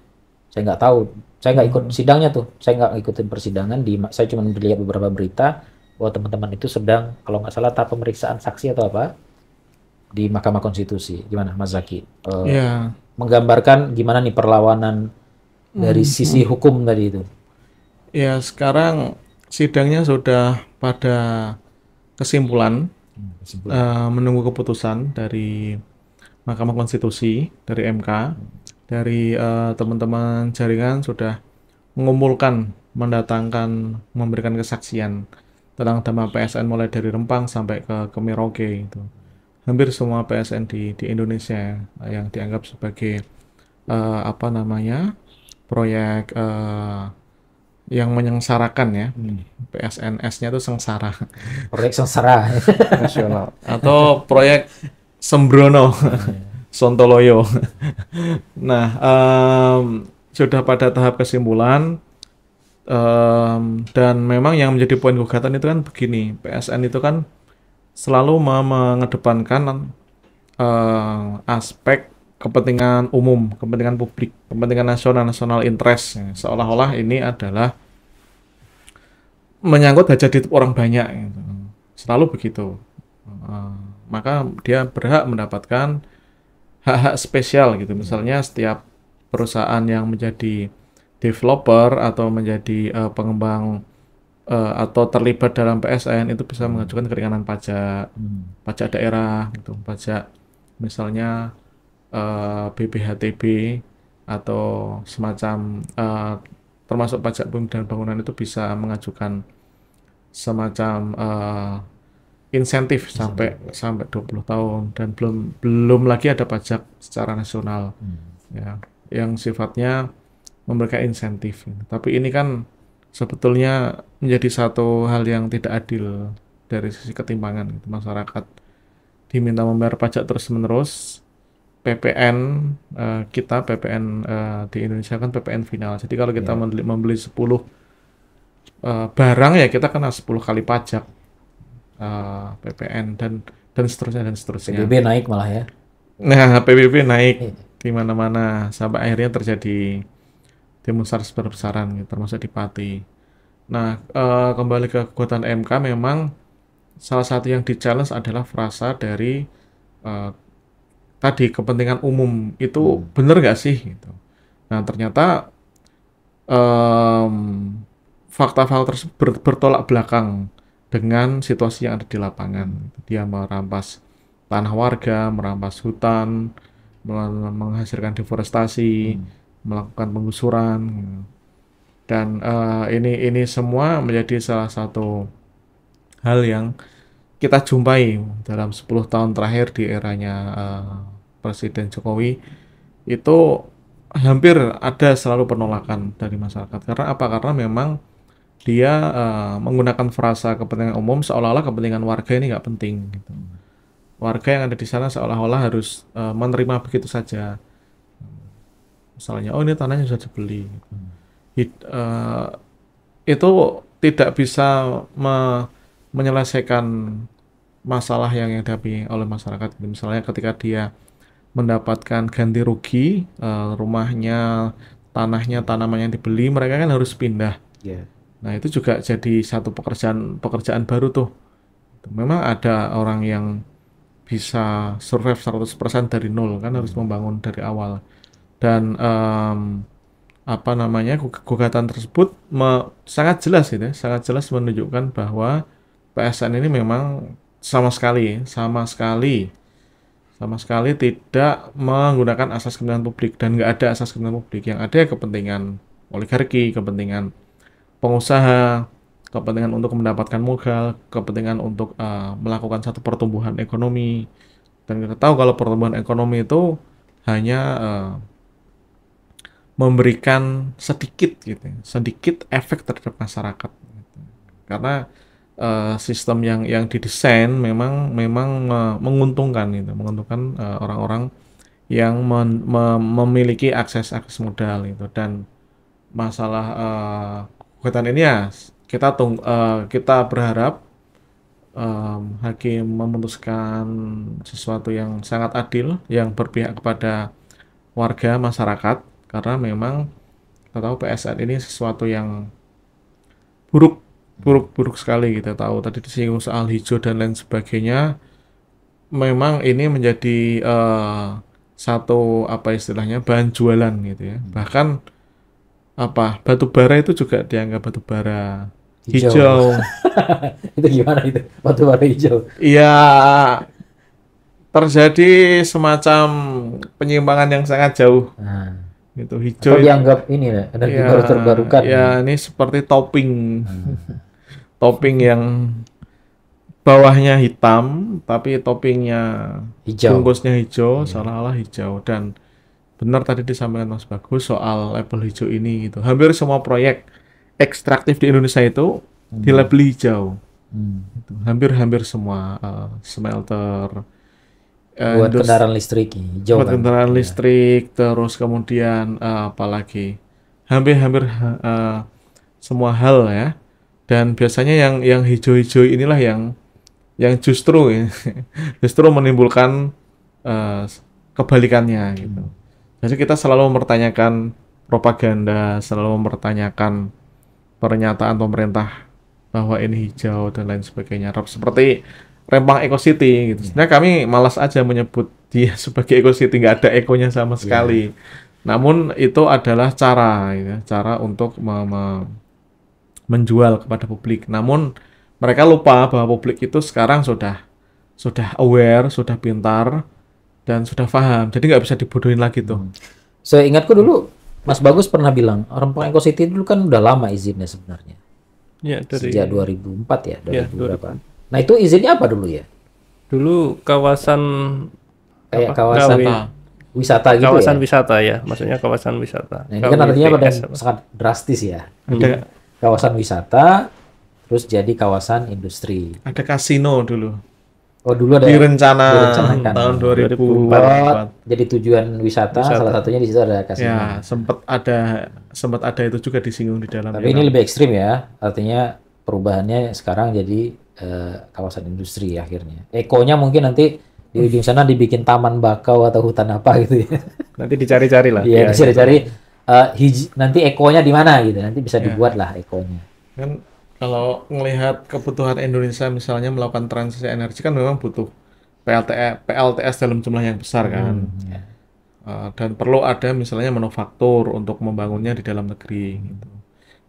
Saya nggak tahu, saya nggak ikut sidangnya tuh, saya nggak ikutin persidangan, saya cuma melihat beberapa berita bahwa teman-teman itu sedang, kalau nggak salah, tahap pemeriksaan saksi atau apa di Mahkamah Konstitusi. Gimana Mas Zaki? Ya, Menggambarkan gimana nih perlawanan dari sisi hukum tadi itu? ya sekarang sidangnya sudah pada kesimpulan, menunggu keputusan dari Mahkamah Konstitusi, dari MK, dari teman-teman jaringan sudah mengumpulkan, mendatangkan, memberikan kesaksian tentang dampak PSN mulai dari Rempang sampai ke Merauke itu. Hampir semua PSN di Indonesia yang dianggap sebagai proyek yang menyengsarakan ya. PSNS-nya itu sengsara Proyek sengsara. nasional atau proyek Sembrono Sontoloyo. Nah, sudah pada tahap kesimpulan, dan memang yang menjadi poin gugatan itu kan begini, PSN itu kan selalu mengedepankan aspek kepentingan umum, kepentingan publik, kepentingan nasional interest. Seolah-olah ini adalah menyangkut hajat hidup orang banyak, gitu. Selalu begitu. Maka dia berhak mendapatkan hak-hak spesial gitu. Misalnya setiap perusahaan yang menjadi developer atau menjadi pengembang atau terlibat dalam PSN itu bisa mengajukan keringanan pajak daerah gitu, pajak misalnya BPHTB atau semacam termasuk pajak bumi dan bangunan itu bisa mengajukan semacam insentif sampai 20 tahun, dan belum lagi ada pajak secara nasional ya yang sifatnya memberikan insentif. Tapi ini kan sebetulnya menjadi satu hal yang tidak adil dari sisi ketimpangan gitu. Masyarakat diminta membayar pajak terus-menerus. PPN PPN di Indonesia kan PPN final. Jadi kalau kita membeli 10 barang ya kita kena 10 kali pajak PPN dan seterusnya. PBB naik malah ya. Nah, PBB naik di mana-mana sampai akhirnya terjadi demonstrasi besar-besaran gitu, termasuk di Pati. Nah, kembali ke gugatan MK, memang salah satu yang di-challenge adalah frasa dari tadi kepentingan umum itu benar nggak sih gitu. Nah, ternyata fakta-fakta tersebut bertolak belakang dengan situasi yang ada di lapangan. Dia merampas tanah warga, merampas hutan, menghasilkan deforestasi, melakukan penggusuran, dan ini semua menjadi salah satu hal yang kita jumpai dalam 10 tahun terakhir di eranya Presiden Jokowi. Itu hampir ada selalu penolakan dari masyarakat. Karena apa? Karena memang dia menggunakan frasa kepentingan umum seolah-olah kepentingan warga ini nggak penting gitu. Warga yang ada di sana seolah-olah harus menerima begitu saja. Misalnya, oh ini tanahnya sudah dibeli. Itu tidak bisa menyelesaikan masalah yang dihadapi oleh masyarakat. Misalnya ketika dia mendapatkan ganti rugi, rumahnya, tanahnya, tanaman yang dibeli, mereka kan harus pindah. Nah, itu juga jadi satu pekerjaan baru tuh. Memang ada orang yang bisa survive 100% dari nol, kan harus membangun dari awal. Dan gugatan tersebut sangat jelas menunjukkan bahwa PSN ini memang sama sekali tidak menggunakan asas kepentingan publik, dan nggak ada asas kepentingan publik. Yang ada kepentingan oligarki, kepentingan pengusaha, kepentingan untuk mendapatkan modal, kepentingan untuk melakukan satu pertumbuhan ekonomi. Dan kita tahu kalau pertumbuhan ekonomi itu hanya memberikan sedikit gitu, sedikit efek terhadap masyarakat. Gitu. Karena sistem yang didesain memang menguntungkan gitu, menguntungkan orang-orang yang memiliki akses modal gitu. Dan masalah gugatan ini ya kita berharap hakim memutuskan sesuatu yang sangat adil, yang berpihak kepada warga masyarakat, karena memang kita tahu PSN ini sesuatu yang buruk sekali. Kita tahu tadi disinggung soal hijau dan lain sebagainya. Memang ini menjadi satu apa istilahnya bahan jualan gitu ya. Bahkan batu bara itu juga dianggap batu bara hijau. Itu gimana itu batu bara hijau? Iya, terjadi semacam penyimpangan yang sangat jauh. Gitu, hijau Atau dianggap ini ya, energi baru terbarukan. Ya, ini seperti topping. Topping yang bawahnya hitam, tapi toppingnya Hijau. bungkusnya hijau, seolah-olah hijau. Dan benar tadi disampaikan Mas Bagus soal label hijau ini gitu. Hampir semua proyek ekstraktif di Indonesia itu di label hijau. Gitu. Hampir semua smelter, buat kendaraan listrik hijau buat kan. kendaraan listrik, terus kemudian apalagi hampir semua hal ya. Dan biasanya yang hijau-hijau inilah yang justru menimbulkan kebalikannya gitu. Jadi kita selalu mempertanyakan propaganda, selalu mempertanyakan pernyataan pemerintah bahwa ini hijau dan lain sebagainya. Seperti Rempang Eco City gitu. Sebenarnya kami malas aja menyebut dia sebagai Eco City, nggak ada ekonya sama sekali. Namun itu adalah cara untuk menjual kepada publik. Namun mereka lupa bahwa publik itu sekarang sudah aware, sudah pintar, dan sudah paham. Jadi nggak bisa dibodohin lagi tuh. Seingatku dulu Mas Bagus pernah bilang Rempang Eco City dulu kan udah lama izinnya sebenarnya. Ya, Sejak 2004 ya, 2000 berapa. 2004. Nah itu izinnya apa dulu ya? Dulu kawasan Kayak kawasan wisata gitu kawasan ya? wisata ya, maksudnya kawasan wisata. Nah ini kan artinya pada KWPS apa? sangat drastis ya. Ada Kawasan wisata, terus jadi kawasan industri. kasino dulu. Oh dulu ada Direncanakan tahun 2004. Oh, jadi tujuan wisata, salah satunya di situ ada kasino. Ya, sempat ada itu juga disinggung di dalam. Tapi ini lebih ekstrim ya, artinya perubahannya sekarang jadi kawasan industri akhirnya. Ekonya mungkin nanti di ujung sana dibikin taman bakau atau hutan apa gitu ya. Nanti dicari-cari lah. Iya, bisa dicari nanti ekonya di mana gitu. Nanti bisa dibuat lah ekonya. Kan kalau melihat kebutuhan Indonesia misalnya melakukan transisi energi kan memang butuh PLTS dalam jumlah yang besar kan. Ya. Dan perlu ada misalnya manufaktur untuk membangunnya di dalam negeri gitu.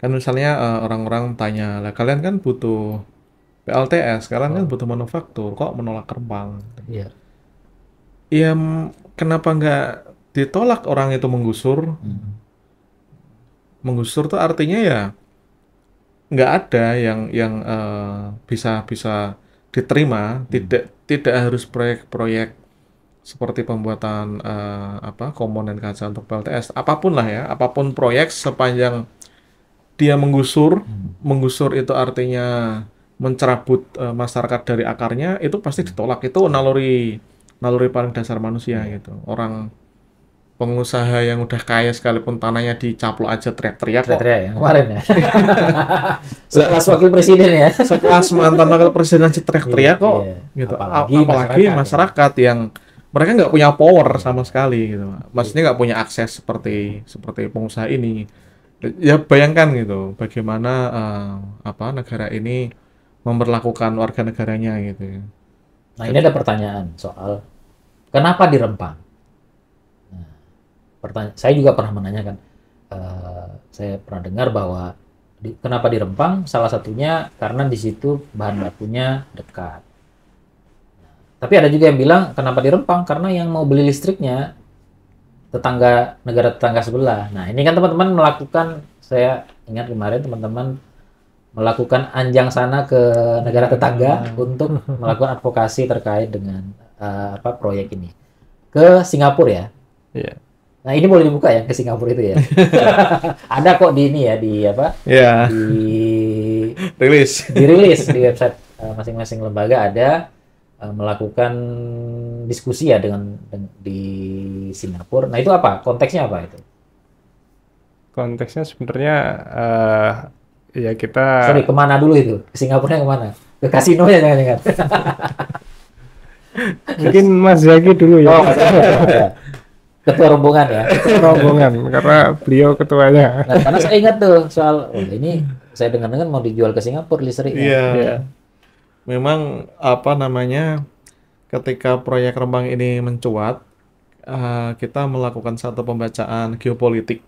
Kan misalnya orang-orang tanya, lah kalian kan butuh PLTS, kalian kan butuh manufaktur, kok menolak Rempang? Iya. Ya kenapa nggak ditolak, orang itu menggusur? Menggusur tuh artinya ya nggak ada yang bisa diterima. Tidak harus proyek-proyek seperti pembuatan komponen kaca untuk PLTS, apapun lah ya, apapun proyek sepanjang dia menggusur itu artinya mencerabut masyarakat dari akarnya, itu pasti ditolak. Itu naluri paling dasar manusia gitu. Orang pengusaha yang udah kaya sekalipun tanahnya dicaplok aja teriak-teriak kok. Teriak ya, kemarin ya. Sekelas wakil presiden ya. Sekelas mantan wakil presiden aja teriak-teriak kok. Iya. Gitu. Apalagi masyarakat yang mereka nggak punya power sama sekali gitu. Maksudnya nggak punya akses seperti pengusaha ini. Ya bayangkan gitu, bagaimana negara ini memperlakukan warga negaranya gitu ya. Nah ini ada pertanyaan soal kenapa di Rempang? Saya juga pernah menanyakan, saya pernah dengar bahwa kenapa di Rempang? Salah satunya karena di situ bahan bakunya dekat. Tapi ada juga yang bilang kenapa di Rempang? Karena yang mau beli listriknya negara tetangga sebelah. Nah, ini kan teman-teman melakukan, saya ingat kemarin teman-teman melakukan anjang sana ke negara tetangga untuk melakukan advokasi terkait dengan proyek ini ke Singapura ya. Iya. Nah, ini boleh dibuka ya ke Singapura itu ya. Ada kok di ini ya di Ya, rilis. dirilis di website masing-masing lembaga ada melakukan diskusi ya di Singapura. Nah, itu apa? Konteksnya apa itu? Konteksnya sebenarnya ya kita Sorry, kemana dulu itu? Ke Singapura kemana? Ke kasino ya jangan-jangan. mungkin Mas Zaki dulu ya. Oh, ya. Ketua rombongan ya. Rombongan karena beliau ketuanya. Nah, karena saya ingat tuh soal ini saya dengar-dengar mau dijual ke Singapura listriknya. Iya. Iya. Memang apa namanya, ketika proyek Rempang ini mencuat, kita melakukan satu pembacaan geopolitik.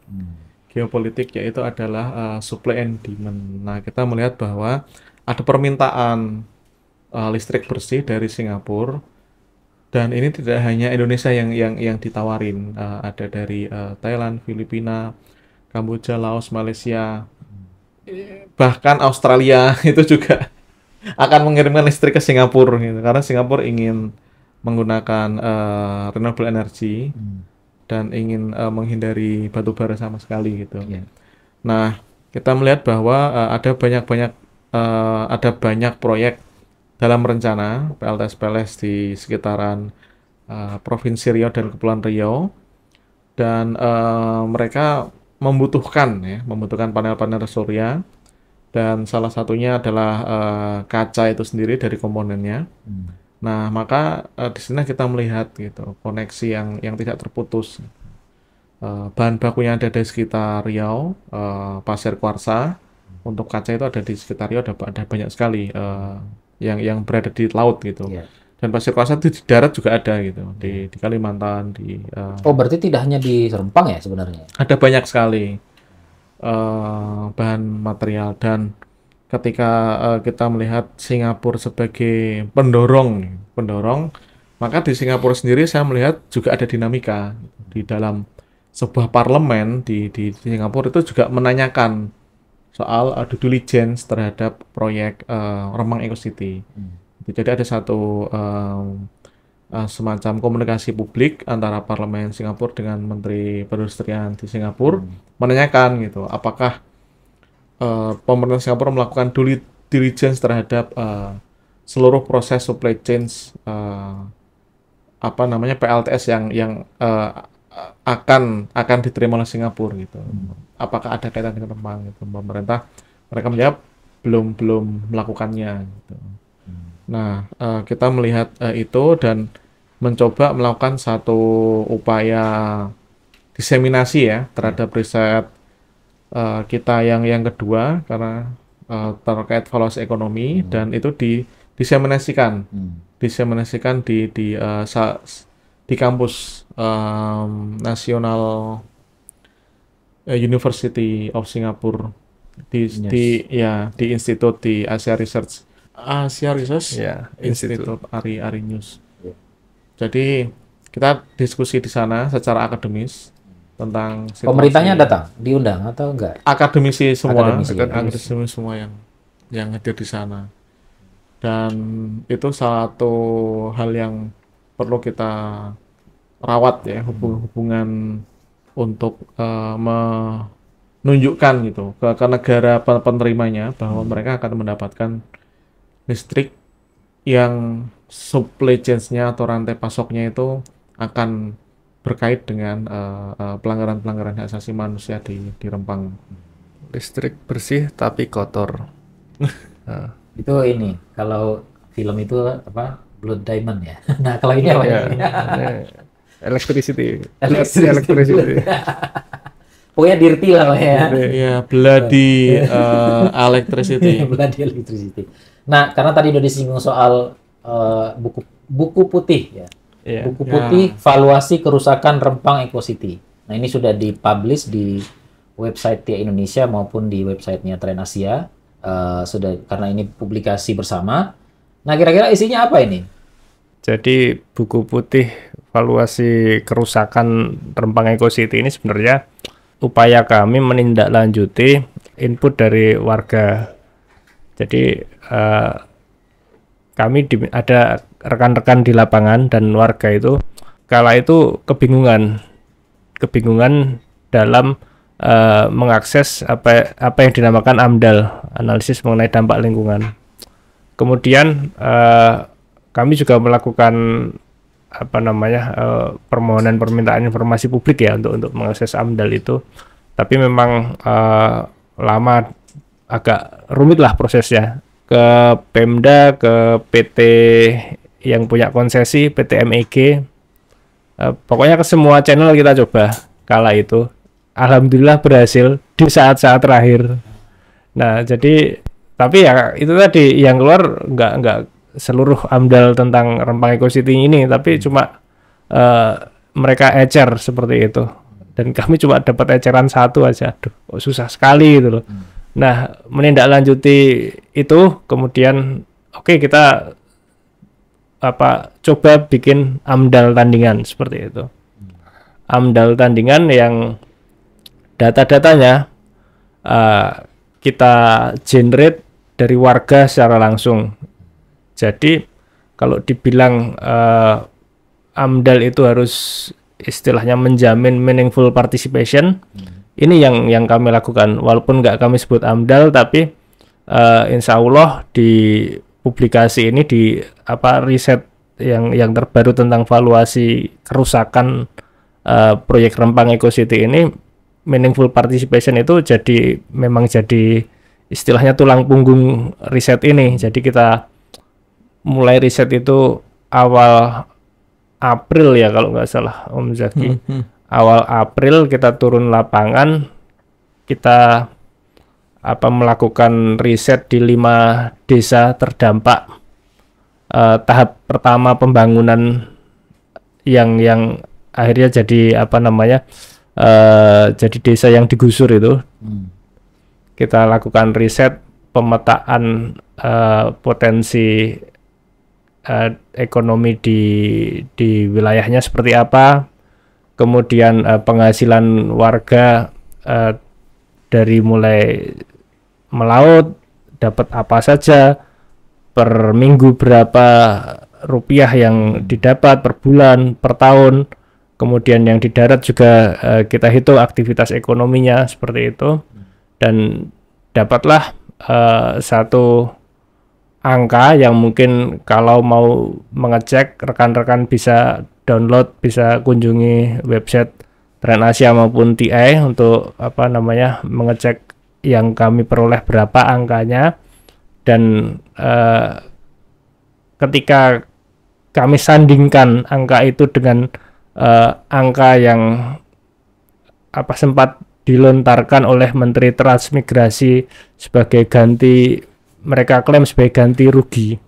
Geopolitik yaitu adalah supply and demand. Nah, kita melihat bahwa ada permintaan listrik bersih dari Singapura, dan ini tidak hanya Indonesia yang ditawarin, ada dari Thailand, Filipina, Kamboja, Laos, Malaysia, bahkan Australia itu juga akan mengirimkan listrik ke Singapura gitu, karena Singapura ingin menggunakan renewable energy dan ingin menghindari batu bara sama sekali gitu. Iya. Nah, kita melihat bahwa ada banyak proyek dalam rencana PLTS di sekitaran Provinsi Riau dan Kepulauan Riau, dan mereka membutuhkan panel-panel surya, dan salah satunya adalah kaca itu sendiri dari komponennya. Nah, maka di sini kita melihat gitu koneksi yang tidak terputus. Bahan bakunya ada di sekitar Riau, pasir kuarsa. Untuk kaca itu ada di sekitar Riau, ada banyak sekali yang berada di laut gitu. Iya. Dan pasir kuarsa itu di darat juga ada gitu, di Kalimantan, Oh, berarti tidak hanya di Rempang ya sebenarnya? ada banyak sekali bahan material. Dan ketika kita melihat Singapura sebagai pendorong, maka di Singapura sendiri saya melihat juga ada dinamika di dalam sebuah parlemen di Singapura itu juga menanyakan soal due diligence terhadap proyek Rempang Eco City. Jadi ada satu semacam komunikasi publik antara parlemen Singapura dengan Menteri Perindustrian di Singapura, menanyakan gitu, apakah pemerintah Singapura melakukan due diligence terhadap seluruh proses supply chain PLTS yang akan diterima oleh Singapura gitu. Apakah ada kaitan dengan Rempang gitu. Mereka menjawab belum melakukannya gitu. Nah, kita melihat itu dan mencoba melakukan satu upaya diseminasi ya terhadap riset kita yang kedua, karena terkait valuasi ekonomi, dan itu diseminasikan di kampus National University of Singapore di institut di Asia Research Ya, Institute Ari News. Jadi kita diskusi di sana secara akademis tentang situasi. Pemerintahnya datang, diundang atau enggak? Akademisi semua, Akademisi. semua yang hadir di sana. Dan itu satu hal yang perlu kita rawat ya, hubungan untuk menunjukkan gitu ke negara penerimanya bahwa mereka akan mendapatkan listrik yang supply chain-nya atau rantai pasoknya itu akan berkait dengan pelanggaran-pelanggaran hak asasi manusia di Rempang. listrik bersih tapi kotor. Itu ini, kalau film itu apa? Blood Diamond ya. Nah, kalau ini apa Ya, ini? electricity. Electricity. Pokoknya dirty lah ya. Ya, bloody electricity. Bloody electricity. Nah, karena tadi udah disinggung soal buku putih ya. Iya. Buku putih valuasi kerusakan Rempang Eco City. Nah, ini sudah dipublish di website TIA Indonesia maupun di websitenya Trend Asia. Sudah, karena ini publikasi bersama. Nah, kira-kira isinya apa ini? Jadi buku putih valuasi kerusakan Rempang Eco City ini sebenarnya upaya kami menindaklanjuti input dari warga. Jadi kami ada rekan-rekan di lapangan dan warga itu kala itu kebingungan dalam mengakses apa yang dinamakan AMDAL, analisis mengenai dampak lingkungan. Kemudian kami juga melakukan permohonan permintaan informasi publik ya untuk mengakses AMDAL itu. Tapi memang lama, agak rumit lah prosesnya. Ke Pemda, ke PT yang punya konsesi, PT MEG. Pokoknya ke semua channel kita coba kala itu. Alhamdulillah berhasil di saat-saat terakhir. Nah, jadi tapi ya itu tadi yang keluar nggak seluruh AMDAL tentang Rempang Eco City ini, tapi cuma mereka ecer seperti itu. Dan kami cuma dapat eceran satu aja. Aduh, susah sekali gitu loh. Nah, menindaklanjuti itu kemudian oke, kita coba bikin AMDAL tandingan seperti itu. AMDAL tandingan yang data-datanya kita generate dari warga secara langsung. Jadi kalau dibilang AMDAL itu harus istilahnya menjamin meaningful participation, ini yang kami lakukan. Walaupun nggak kami sebut AMDAL, tapi insya Allah di publikasi ini di riset yang terbaru tentang valuasi kerusakan proyek Rempang Eco City ini, meaningful participation itu memang jadi istilahnya tulang punggung riset ini. Jadi kita mulai riset itu awal April ya kalau nggak salah Om Zaki. Awal April kita turun lapangan, kita melakukan riset di 5 desa terdampak tahap pertama pembangunan yang akhirnya jadi jadi desa yang digusur itu. Kita lakukan riset pemetaan potensi ekonomi di wilayahnya seperti apa, kemudian penghasilan warga dari mulai melaut dapat apa saja, per minggu berapa rupiah yang didapat, per bulan, per tahun, kemudian yang di darat juga kita hitung aktivitas ekonominya seperti itu, dan dapatlah satu angka yang mungkin kalau mau mengecek, rekan-rekan bisa download, bisa kunjungi website Trend Asia maupun TI untuk mengecek yang kami peroleh berapa angkanya. Dan ketika kami sandingkan angka itu dengan angka yang sempat dilontarkan oleh Menteri Transmigrasi sebagai ganti, mereka klaim sebagai ganti rugi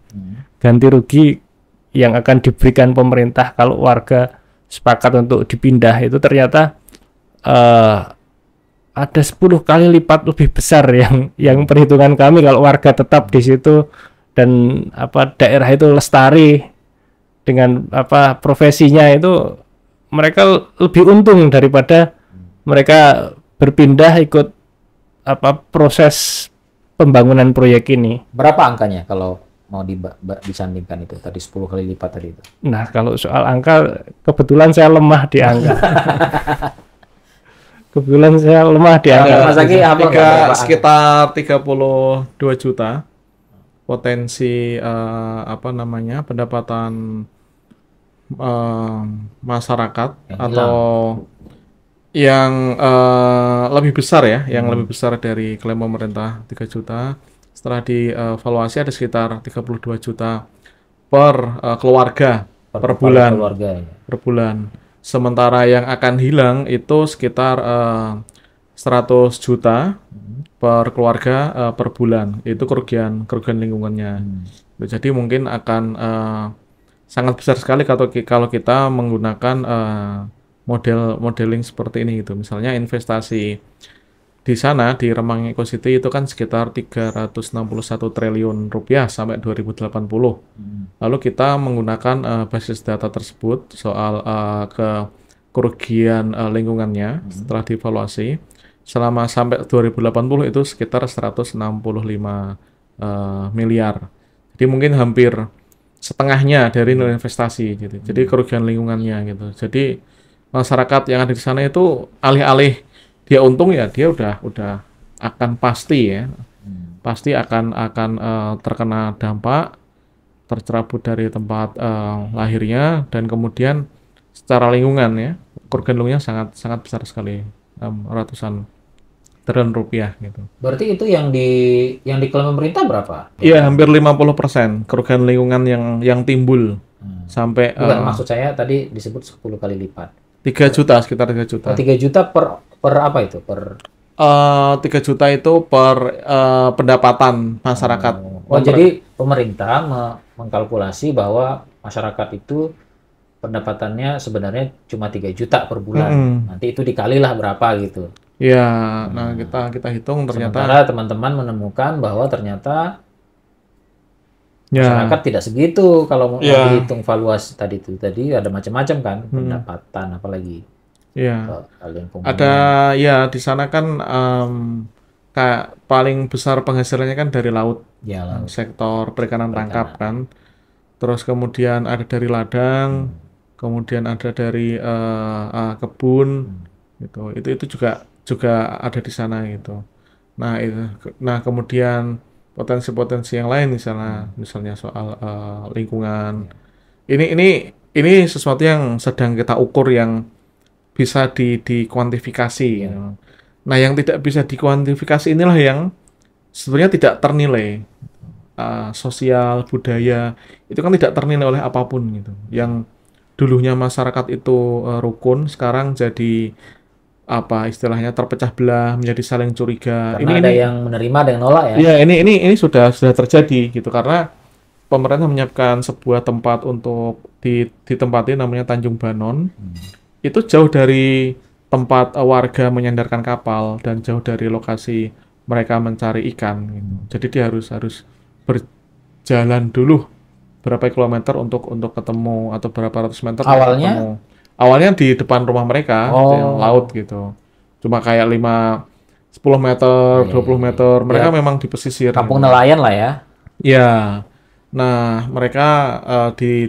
yang akan diberikan pemerintah kalau warga sepakat untuk dipindah, itu ternyata ada 10 kali lipat lebih besar yang perhitungan kami kalau warga tetap di situ dan daerah itu lestari dengan profesinya, itu mereka lebih untung daripada mereka berpindah ikut proses pembangunan proyek ini. Berapa angkanya kalau mau disandingkan itu tadi 10 kali lipat tadi itu? Nah, kalau soal angka kebetulan saya lemah di angka. Sekitar 32 juta potensi pendapatan masyarakat atau yang lebih besar ya, yang lebih besar dari klaim pemerintah 3 juta. Setelah dievaluasi ada sekitar 32 juta per keluarga per bulan. Per bulan. Sementara yang akan hilang itu sekitar 100 juta per keluarga per bulan. Itu kerugian lingkungannya. Jadi mungkin akan sangat besar sekali kalau kita menggunakan modeling seperti ini gitu. Misalnya investasi di sana di Rempang Eco City itu kan sekitar 361 triliun rupiah sampai 2080. Lalu kita menggunakan basis data tersebut soal kerugian lingkungannya setelah dievaluasi selama sampai 2080 itu sekitar 165 miliar. Jadi mungkin hampir setengahnya dari nilai investasi gitu. Jadi kerugian lingkungannya gitu. Jadi masyarakat yang ada di sana itu alih-alih dia untung ya dia udah akan pasti ya. Pasti akan terkena dampak, tercerabut dari tempat lahirnya, dan kemudian secara lingkungan ya kerugian lingkungannya sangat besar sekali, ratusan triliun rupiah gitu. Berarti itu yang diklaim pemerintah berapa? Iya, hampir 50% kerugian lingkungan yang timbul sampai Bukan, maksud saya tadi disebut 10 kali lipat. 3 juta, sekitar 3 juta. 3 juta per apa itu? Per 3 juta itu per pendapatan masyarakat. jadi pemerintah mengkalkulasi bahwa masyarakat itu pendapatannya sebenarnya cuma 3 juta per bulan. Nanti itu dikalilah berapa gitu. Ya, nah kita hitung ternyata. Sementara teman-teman menemukan bahwa ternyata masyarakat tidak segitu kalau mau dihitung valuasi tadi ada macam-macam kan, pendapatan apalagi. Iya. Ada ya di sana kan kayak paling besar penghasilannya kan dari laut. Ya, laut. Sektor perikanan tangkap kan. Terus kemudian ada dari ladang, kemudian ada dari kebun gitu. Itu juga ada di sana gitu. Nah kemudian potensi-potensi yang lain misalnya soal lingkungan. Ini sesuatu yang sedang kita ukur yang bisa dikuantifikasi. Gitu. Nah, yang tidak bisa dikuantifikasi inilah yang sebenarnya tidak ternilai. Sosial, budaya itu kan tidak ternilai oleh apapun gitu. Yang dulunya masyarakat itu rukun, sekarang jadi apa istilahnya terpecah belah, menjadi saling curiga. Karena ada yang menerima, ada yang nolak ya. Iya, ini sudah terjadi gitu karena pemerintah menyiapkan sebuah tempat untuk ditempati namanya Tanjung Banon. Itu jauh dari tempat warga menyandarkan kapal dan jauh dari lokasi mereka mencari ikan gitu. Jadi dia harus berjalan dulu berapa kilometer untuk ketemu atau berapa ratus meter ketemu. Awalnya di depan rumah mereka di laut gitu. Cuma kayak 10 meter, 20 meter. Mereka memang di pesisir. Kampung nelayan lah ya. Iya. Nah, mereka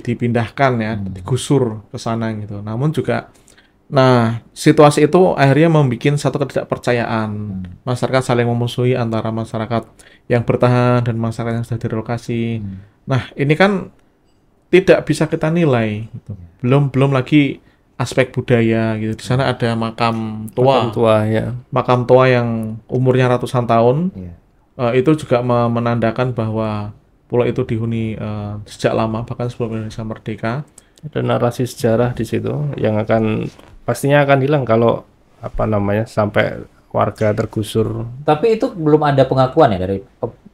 dipindahkan ya, digusur ke sana gitu. Namun juga situasi itu akhirnya membuat satu ketidakpercayaan. Masyarakat saling memusuhi antara masyarakat yang bertahan dan masyarakat yang sudah direlokasi. Nah, ini kan tidak bisa kita nilai gitu. Belum lagi aspek budaya gitu. Di sana ada makam tua ya. Makam tua yang umurnya ratusan tahun. Itu juga menandakan bahwa pulau itu dihuni sejak lama, bahkan sebelum Indonesia merdeka. Ada narasi sejarah di situ yang pastinya akan hilang kalau sampai warga tergusur. Tapi itu belum ada pengakuan ya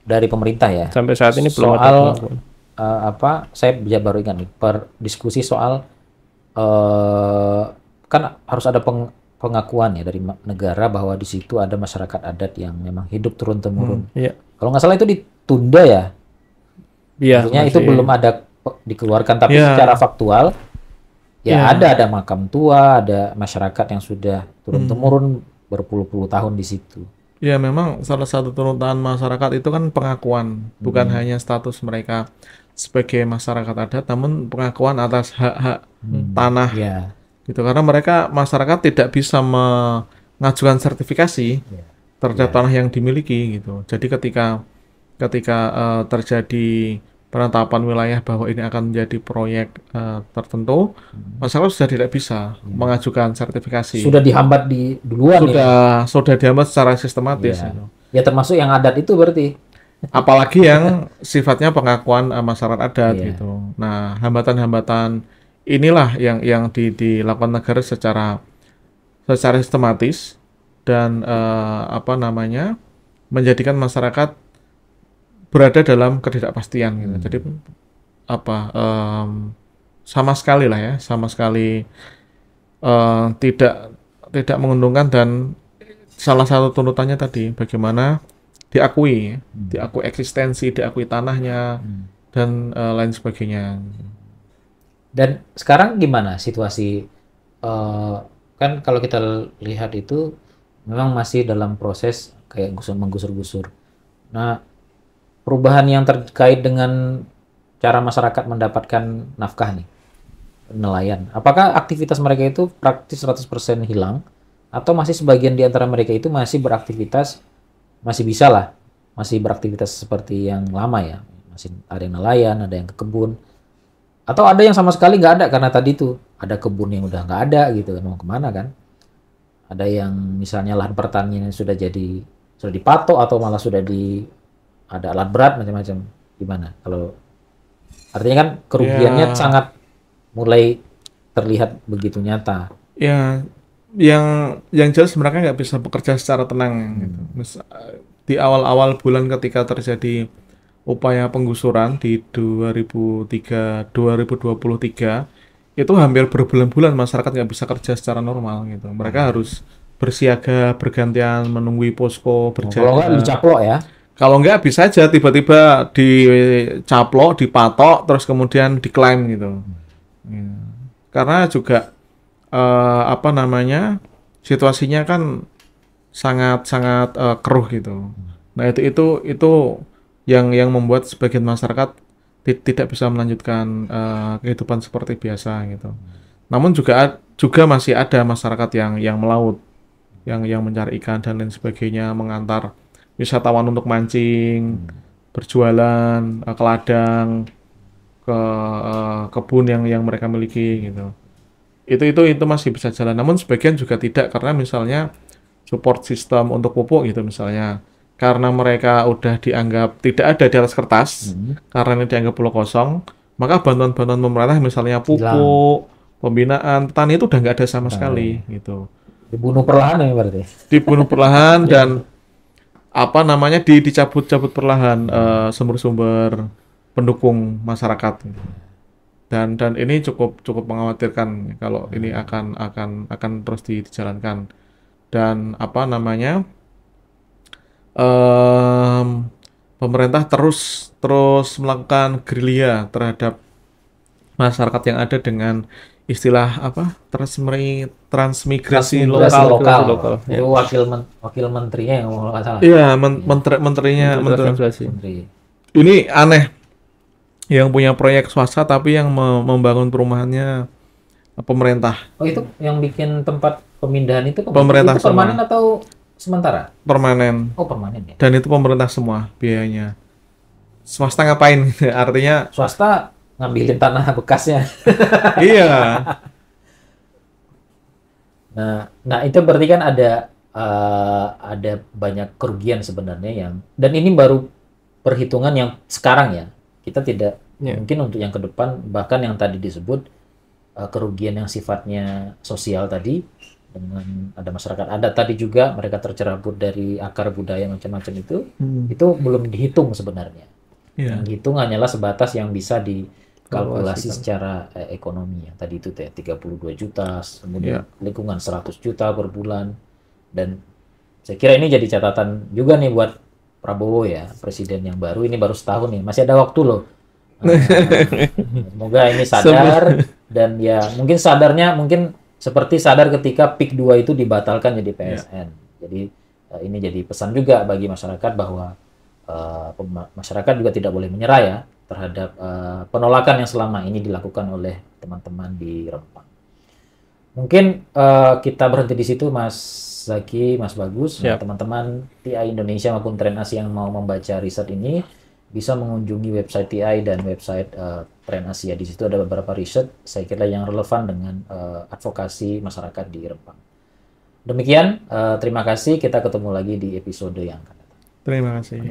dari pemerintah ya. Sampai saat ini belum ada pengakuan. Saya baru ingat nih diskusi soal kan harus ada pengakuan ya dari negara bahwa di situ ada masyarakat adat yang memang hidup turun temurun. Kalau nggak salah itu ditunda ya. Artinya itu belum ada dikeluarkan, tapi secara faktual ada makam tua, ada masyarakat yang sudah turun temurun berpuluh-puluh tahun di situ. Ya, memang salah satu tuntutan masyarakat itu kan pengakuan, bukan hanya status mereka sebagai masyarakat adat, namun pengakuan atas hak-hak tanah. Gitu, karena masyarakat tidak bisa mengajukan sertifikasi terhadap tanah yang dimiliki gitu. Jadi ketika terjadi penetapan wilayah bahwa ini akan menjadi proyek tertentu, masyarakat sudah tidak bisa mengajukan sertifikasi. Sudah dihambat duluan sudah dihambat secara sistematis. Gitu. Ya termasuk yang adat itu berarti. Apalagi yang sifatnya pengakuan masyarakat adat gitu. Nah, hambatan-hambatan inilah yang dilakukan negara secara sistematis dan menjadikan masyarakat berada dalam ketidakpastian gitu. Jadi sama sekali tidak menguntungkan, dan salah satu tuntutannya tadi bagaimana diakui eksistensi, diakui tanahnya, dan lain sebagainya. Dan sekarang gimana situasi? Kan kalau kita lihat itu memang masih dalam proses kayak menggusur-gusur. Nah, perubahan yang terkait dengan cara masyarakat mendapatkan nafkah nih, nelayan. Apakah aktivitas mereka itu praktis 100% hilang? Atau masih sebagian di antara mereka itu masih beraktivitas, masih bisa lah, masih beraktivitas seperti yang lama ya? Masih ada yang nelayan, ada yang ke kebun. Atau ada yang sama sekali nggak ada karena tadi tuh ada kebun yang udah nggak ada gitu kan, mau kemana kan? Ada yang misalnya lahan pertanian yang sudah dipatok atau malah ada alat berat macam-macam. Gimana? Kalau artinya kan kerugiannya Ya, sangat mulai terlihat begitu nyata. ya, yang jelas mereka nggak bisa bekerja secara tenang gitu. Di awal-awal bulan ketika terjadi upaya penggusuran di 2023 itu hampir berbulan-bulan masyarakat nggak bisa kerja secara normal gitu. Mereka harus bersiaga, bergantian menunggu posko, Kalau nggak berjaga. dicaplok ya. Kalau nggak bisa aja tiba-tiba dicaplok, dipatok, terus kemudian diklaim gitu. Ya. Karena juga apa namanya, situasinya kan sangat-sangat keruh gitu. Nah itu yang membuat sebagian masyarakat tidak bisa melanjutkan kehidupan seperti biasa gitu. Namun juga masih ada masyarakat yang melaut, yang mencari ikan dan lain sebagainya, mengantar wisatawan untuk mancing, berjualan ke ladang, ke kebun yang mereka miliki gitu. Itu masih bisa jalan. Namun sebagian juga tidak karena misalnya support system untuk pupuk gitu misalnya. Karena mereka udah dianggap tidak ada di atas kertas, karena ini dianggap pulau kosong, maka bantuan-bantuan pemerintah misalnya pupuk, pembinaan petani itu udah nggak ada sama sekali gitu. Dibunuh perlahan ya berarti. Dibunuh perlahan dan apa namanya dicabut-cabut perlahan sumber-sumber pendukung masyarakat. Dan ini cukup mengkhawatirkan kalau ini akan terus dijalankan. Dan apa namanya? Pemerintah terus melakukan gerilya terhadap masyarakat yang ada dengan istilah apa? Transmigrasi Transmigrasi lokal. lokal. Itu wakil menterinya yang ngomong nggak salah. Iya, menterinya Transmigrasi. Menteri. ini aneh. Yang punya proyek swasta tapi yang membangun perumahannya pemerintah. Oh itu yang bikin tempat pemindahan itu Pemerintah itu permanen semua. atau sementara? Permanen. Oh permanen ya. Dan itu pemerintah semua biayanya. Swasta ngapain? Artinya Swasta ngambilin tanah bekasnya. iya. Nah itu berarti kan ada banyak kerugian sebenarnya dan ini baru perhitungan yang sekarang ya. Kita tidak mungkin untuk yang ke depan bahkan yang tadi disebut kerugian yang sifatnya sosial tadi dengan ada masyarakat adat tadi juga mereka tercerabut dari akar budaya macam-macam itu belum dihitung sebenarnya. Yang dihitung hanyalah sebatas yang bisa dikalkulasi secara ekonomi yang tadi itu 32 juta kemudian lingkungan 100 juta per bulan dan saya kira ini jadi catatan juga nih buat Prabowo ya, presiden yang baru ini baru setahun nih, masih ada waktu loh. Semoga ini sadar dan ya mungkin sadarnya seperti sadar ketika PIK 2 itu dibatalkan jadi PSN. Jadi ini jadi pesan juga bagi masyarakat bahwa masyarakat juga tidak boleh menyerah ya terhadap penolakan yang selama ini dilakukan oleh teman-teman di Rempang. Mungkin kita berhenti di situ Mas Zaki, Mas Bagus, teman-teman TI Indonesia maupun Tren Asia yang mau membaca riset ini bisa mengunjungi website TI dan website Tren Asia. Di situ ada beberapa riset saya kira yang relevan dengan advokasi masyarakat di Rempang. Demikian, terima kasih. Kita ketemu lagi di episode yang akan datang. Terima kasih.